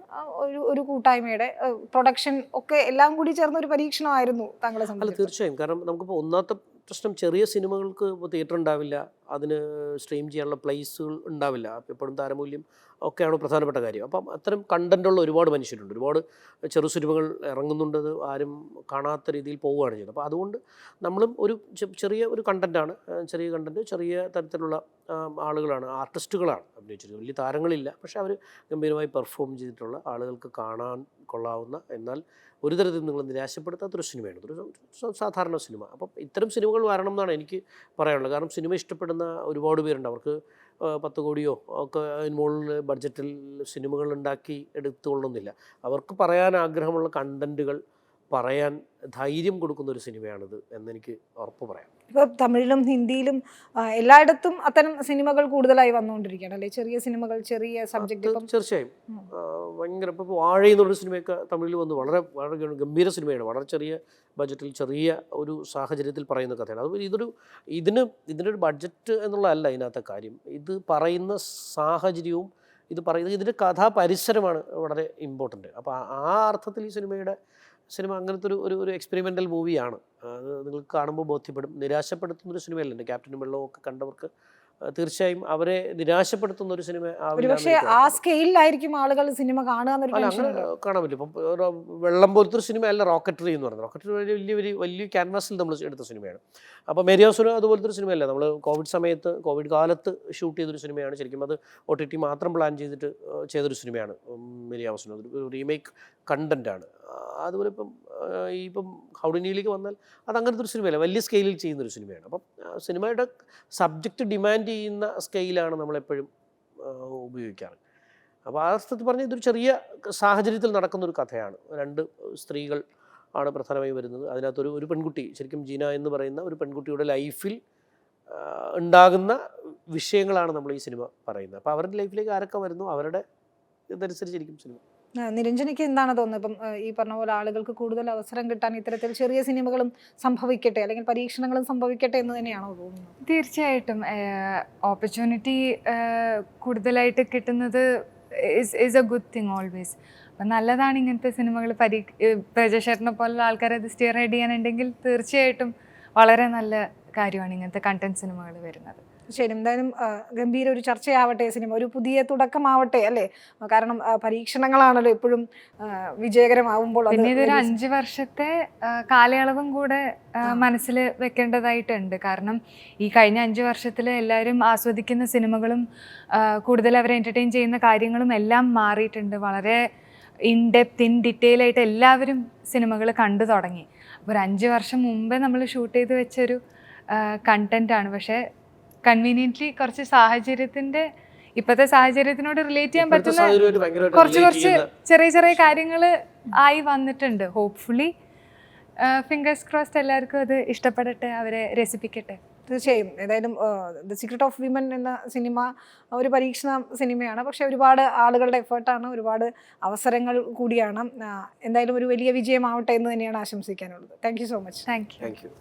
ഒരു കൂട്ടായ്മയുടെ പ്രൊഡക്ഷൻ ഒക്കെ എല്ലാം കൂടി ചേർന്ന ഒരു പരീക്ഷണമായിരുന്നു താങ്കളെ സംബന്ധിച്ച്. തീർച്ചയായും. കാരണം നമുക്കിപ്പോൾ ഒന്നാമത്തെ പ്രശ്നം, ചെറിയ സിനിമകൾക്ക് ഇപ്പോൾ തിയേറ്റർ ഉണ്ടാവില്ല, അതിന് സ്ട്രീം ചെയ്യാനുള്ള പ്ലേസുകൾ ഉണ്ടാവില്ല. എപ്പോഴും താരമൂല്യം ഒക്കെയാണ് പ്രധാനപ്പെട്ട കാര്യം. അപ്പം അത്തരം കണ്ടൻറ്റുള്ള ഒരുപാട് മനുഷ്യരുണ്ട്, ഒരുപാട് ചെറു സിനിമകൾ ഇറങ്ങുന്നുണ്ട്, ആരും കാണാത്ത രീതിയിൽ പോവുകയാണ് ചെയ്യുന്നത്. അപ്പോൾ അതുകൊണ്ട് നമ്മളും ഒരു ചെറിയ ഒരു കണ്ടൻറ്റാണ്, ചെറിയ കണ്ടൻറ്റ്, ചെറിയ തരത്തിലുള്ള ആളുകളാണ്, ആർട്ടിസ്റ്റുകളാണ് അഭിനയിച്ചിരിക്കുന്നത്. വലിയ താരങ്ങളില്ല, പക്ഷേ അവർ ഗംഭീരമായി പെർഫോം ചെയ്തിട്ടുള്ള ആളുകൾക്ക് കാണാൻ കൊള്ളാവുന്ന, എന്നാൽ ഒരു തരത്തിൽ നിങ്ങൾ നിരാശപ്പെടുത്താത്തൊരു സിനിമയാണ്, ഒരു സാധാരണ സിനിമ. അപ്പം ഇത്തരം സിനിമകൾ വരണം എന്നാണ് എനിക്ക് പറയാനുള്ളത്. കാരണം സിനിമ ഇഷ്ടപ്പെടുന്ന ഒരുപാട് പേരുണ്ട്. അവർക്ക് 10 കോടിയോ ഒക്കെ അതിന് മുകളിൽ ബഡ്ജറ്റിൽ സിനിമകൾ ഉണ്ടാക്കി എടുത്തുകൊള്ളുന്നില്ല. അവർക്ക് പറയാൻ ആഗ്രഹമുള്ള കണ്ടൻറ്റുകൾ പറയാൻ ധൈര്യം കൊടുക്കുന്ന ഒരു സിനിമയാണിത് എന്നെനിക്ക് ഉറപ്പ് പറയാം. ഇപ്പോൾ തമിഴിലും ഹിന്ദിയിലും എല്ലായിടത്തും അത്തരം സിനിമകൾ കൂടുതലായി വന്നുകൊണ്ടിരിക്കുകയാണ് അല്ലേ? ചെറിയ സിനിമകൾ, ചെറിയ സബ്ജക്റ്റ്. തീർച്ചയായും ഭയങ്കര. ഇപ്പോൾ വാഴ എന്നുള്ളൊരു സിനിമയൊക്കെ തമിഴിൽ വന്ന് വളരെ വളരെ ഗംഭീര സിനിമയാണ്. വളരെ ചെറിയ ബഡ്ജറ്റിൽ, ചെറിയ ഒരു സാഹചര്യത്തിൽ പറയുന്ന കഥയാണ്. അത് ഇതിനൊരു ബഡ്ജറ്റ് എന്നുള്ളതല്ല ഇതിനകത്തെ കാര്യം. ഇത് പറയുന്ന സാഹചര്യവും ഇത് പറയുന്നത് ഇതിൻ്റെ കഥാ പരിസരമാണ് വളരെ ഇമ്പോർട്ടൻറ്റ്. അപ്പോൾ ആ അർത്ഥത്തിൽ ഈ സിനിമ അങ്ങനത്തെ ഒരു എക്സ്പെരിമെൻ്റൽ മൂവിയാണ്. അത് നിങ്ങൾക്ക് കാണുമ്പോൾ ബോധ്യപ്പെടും. നിരാശപ്പെടുത്തുന്നൊരു സിനിമയല്ല. എൻ്റെ ക്യാപ്റ്റനും വെള്ളവും ഒക്കെ കണ്ടവർക്ക് തീർച്ചയായും അവരെ നിരാശപ്പെടുത്തുന്ന ഒരു സിനിമ ആ സ്കെയിലായിരിക്കും ആളുകൾ സിനിമ കാണുക. അങ്ങനെ കാണാൻ പറ്റും. ഇപ്പം വെള്ളം പോലത്തെ ഒരു സിനിമയല്ല റോക്കറ്ററി എന്ന് പറയുന്നത്. റോക്കറ്ററി വലിയ ക്യാൻവാസിൽ നമ്മൾ എടുത്ത സിനിമയാണ്. അപ്പോൾ മേരിയാസുര അതുപോലത്തെ ഒരു സിനിമയല്ല. നമ്മൾ കോവിഡ് കാലത്ത് ഷൂട്ട് ചെയ്തൊരു സിനിമയാണ്. ശരിക്കും അത് OTT മാത്രം പ്ലാൻ ചെയ്തൊരു സിനിമയാണ് മേരിയാസുര. ഒരു റീമേക്ക് കണ്ടൻറ്റാണ്. അതുപോലെ ഇപ്പം ഹൗഡിനിയിലേക്ക് വന്നാൽ അത് അങ്ങനത്തെ ഒരു സിനിമയല്ല, വലിയ സ്കെയിലിൽ ചെയ്യുന്നൊരു സിനിമയാണ്. അപ്പം സിനിമയുടെ സബ്ജക്റ്റ് ഡിമാൻഡ് ചെയ്യുന്ന സ്കെയിലാണ് നമ്മളെപ്പോഴും ഉപയോഗിക്കാറ്. അപ്പോൾ ആ അർത്ഥത്തിൽ പറഞ്ഞാൽ ഇതൊരു ചെറിയ സാഹചര്യത്തിൽ നടക്കുന്നൊരു കഥയാണ്. 2 സ്ത്രീകൾ ആണ് പ്രധാനമായും വരുന്നത്. അതിനകത്തൊരു ഒരു പെൺകുട്ടി, ശരിക്കും ജീന എന്ന് പറയുന്ന ഒരു പെൺകുട്ടിയുടെ ലൈഫിൽ ഉണ്ടാകുന്ന വിഷയങ്ങളാണ് നമ്മൾ ഈ സിനിമ പറയുന്നത്. അപ്പോൾ അവരുടെ ലൈഫിലേക്ക് ആരൊക്കെ വരുന്നു, അവരുടെ ഇതനുസരിച്ചിരിക്കും സിനിമ. നിരഞ്ജനയ്ക്ക് എന്താണ് തോന്നുന്നത്? ഇപ്പം ഈ പറഞ്ഞ പോലെ ആളുകൾക്ക് കൂടുതൽ അവസരം കിട്ടാൻ ഇത്തരത്തിൽ ചെറിയ സിനിമകളും സംഭവിക്കട്ടെ, അല്ലെങ്കിൽ പരീക്ഷണങ്ങളും സംഭവിക്കട്ടെ എന്ന് തന്നെയാണോ തോന്നുന്നത്? തീർച്ചയായിട്ടും ഓപ്പർച്യൂണിറ്റി കൂടുതലായിട്ട് കിട്ടുന്നത് is A good thing always. അപ്പം നല്ലതാണ് ഇങ്ങനത്തെ സിനിമകൾ. പ്രജേഷേട്ടനെ പോലുള്ള ആൾക്കാരെ അത് സ്റ്റിയർ ചെയ്യാനുണ്ടെങ്കിൽ തീർച്ചയായിട്ടും വളരെ നല്ല കാര്യമാണ് ഇങ്ങനത്തെ കണ്ടന്റ് സിനിമകൾ വരുന്നത്. ശരി, എന്തായാലും ഗംഭീര ഒരു ചർച്ചയാവട്ടെ സിനിമ, ഒരു പുതിയ തുടക്കമാവട്ടെ അല്ലേ? കാരണം പരീക്ഷണങ്ങളാണല്ലോ എപ്പോഴും വിജയകരമാവുമ്പോൾ. പിന്നെ ഇതൊരു 5 വർഷത്തെ കാലയളവും കൂടെ മനസ്സിൽ വെക്കേണ്ടതായിട്ടുണ്ട്. കാരണം ഈ കഴിഞ്ഞ 5 വർഷത്തിൽ എല്ലാവരും ആസ്വദിക്കുന്ന സിനിമകളും കൂടുതൽ അവരെ എൻ്റർടൈൻ ചെയ്യുന്ന കാര്യങ്ങളും എല്ലാം മാറിയിട്ടുണ്ട്. വളരെ ഇൻ ഡീറ്റെയിൽ ആയിട്ട് എല്ലാവരും സിനിമകൾ കണ്ടു തുടങ്ങി. അപ്പോൾ ഒരു 5 വർഷം മുമ്പേ നമ്മൾ ഷൂട്ട് ചെയ്ത് വെച്ചൊരു കണ്ടൻറ്റാണ്. പക്ഷേ കൺവീനിയൻ്റ്ലി കുറച്ച് ഇപ്പോഴത്തെ സാഹചര്യത്തിനോട് റിലേറ്റ് ചെയ്യാൻ പറ്റുന്ന കുറച്ച് ചെറിയ കാര്യങ്ങൾ ആയി വന്നിട്ടുണ്ട്. ഹോപ്പ്ഫുള്ളി ഫിംഗേഴ്സ് ക്രോസ്ഡ് എല്ലാവർക്കും അത് ഇഷ്ടപ്പെടട്ടെ, അവരെ രസിപ്പിക്കട്ടെ. തീർച്ചയായും. ഏതായാലും ദ സീക്രട്ട് ഓഫ് വിമൻ എന്ന സിനിമ ഒരു പരീക്ഷണ സിനിമയാണ്, പക്ഷെ ഒരുപാട് ആളുകളുടെ എഫേർട്ടാണ്, ഒരുപാട് അവസരങ്ങൾ കൂടിയാണ്. എന്തായാലും ഒരു വലിയ വിജയമാവട്ടെ എന്ന് തന്നെയാണ് ആശംസിക്കാനുള്ളത്. Thank you so much. Thank U.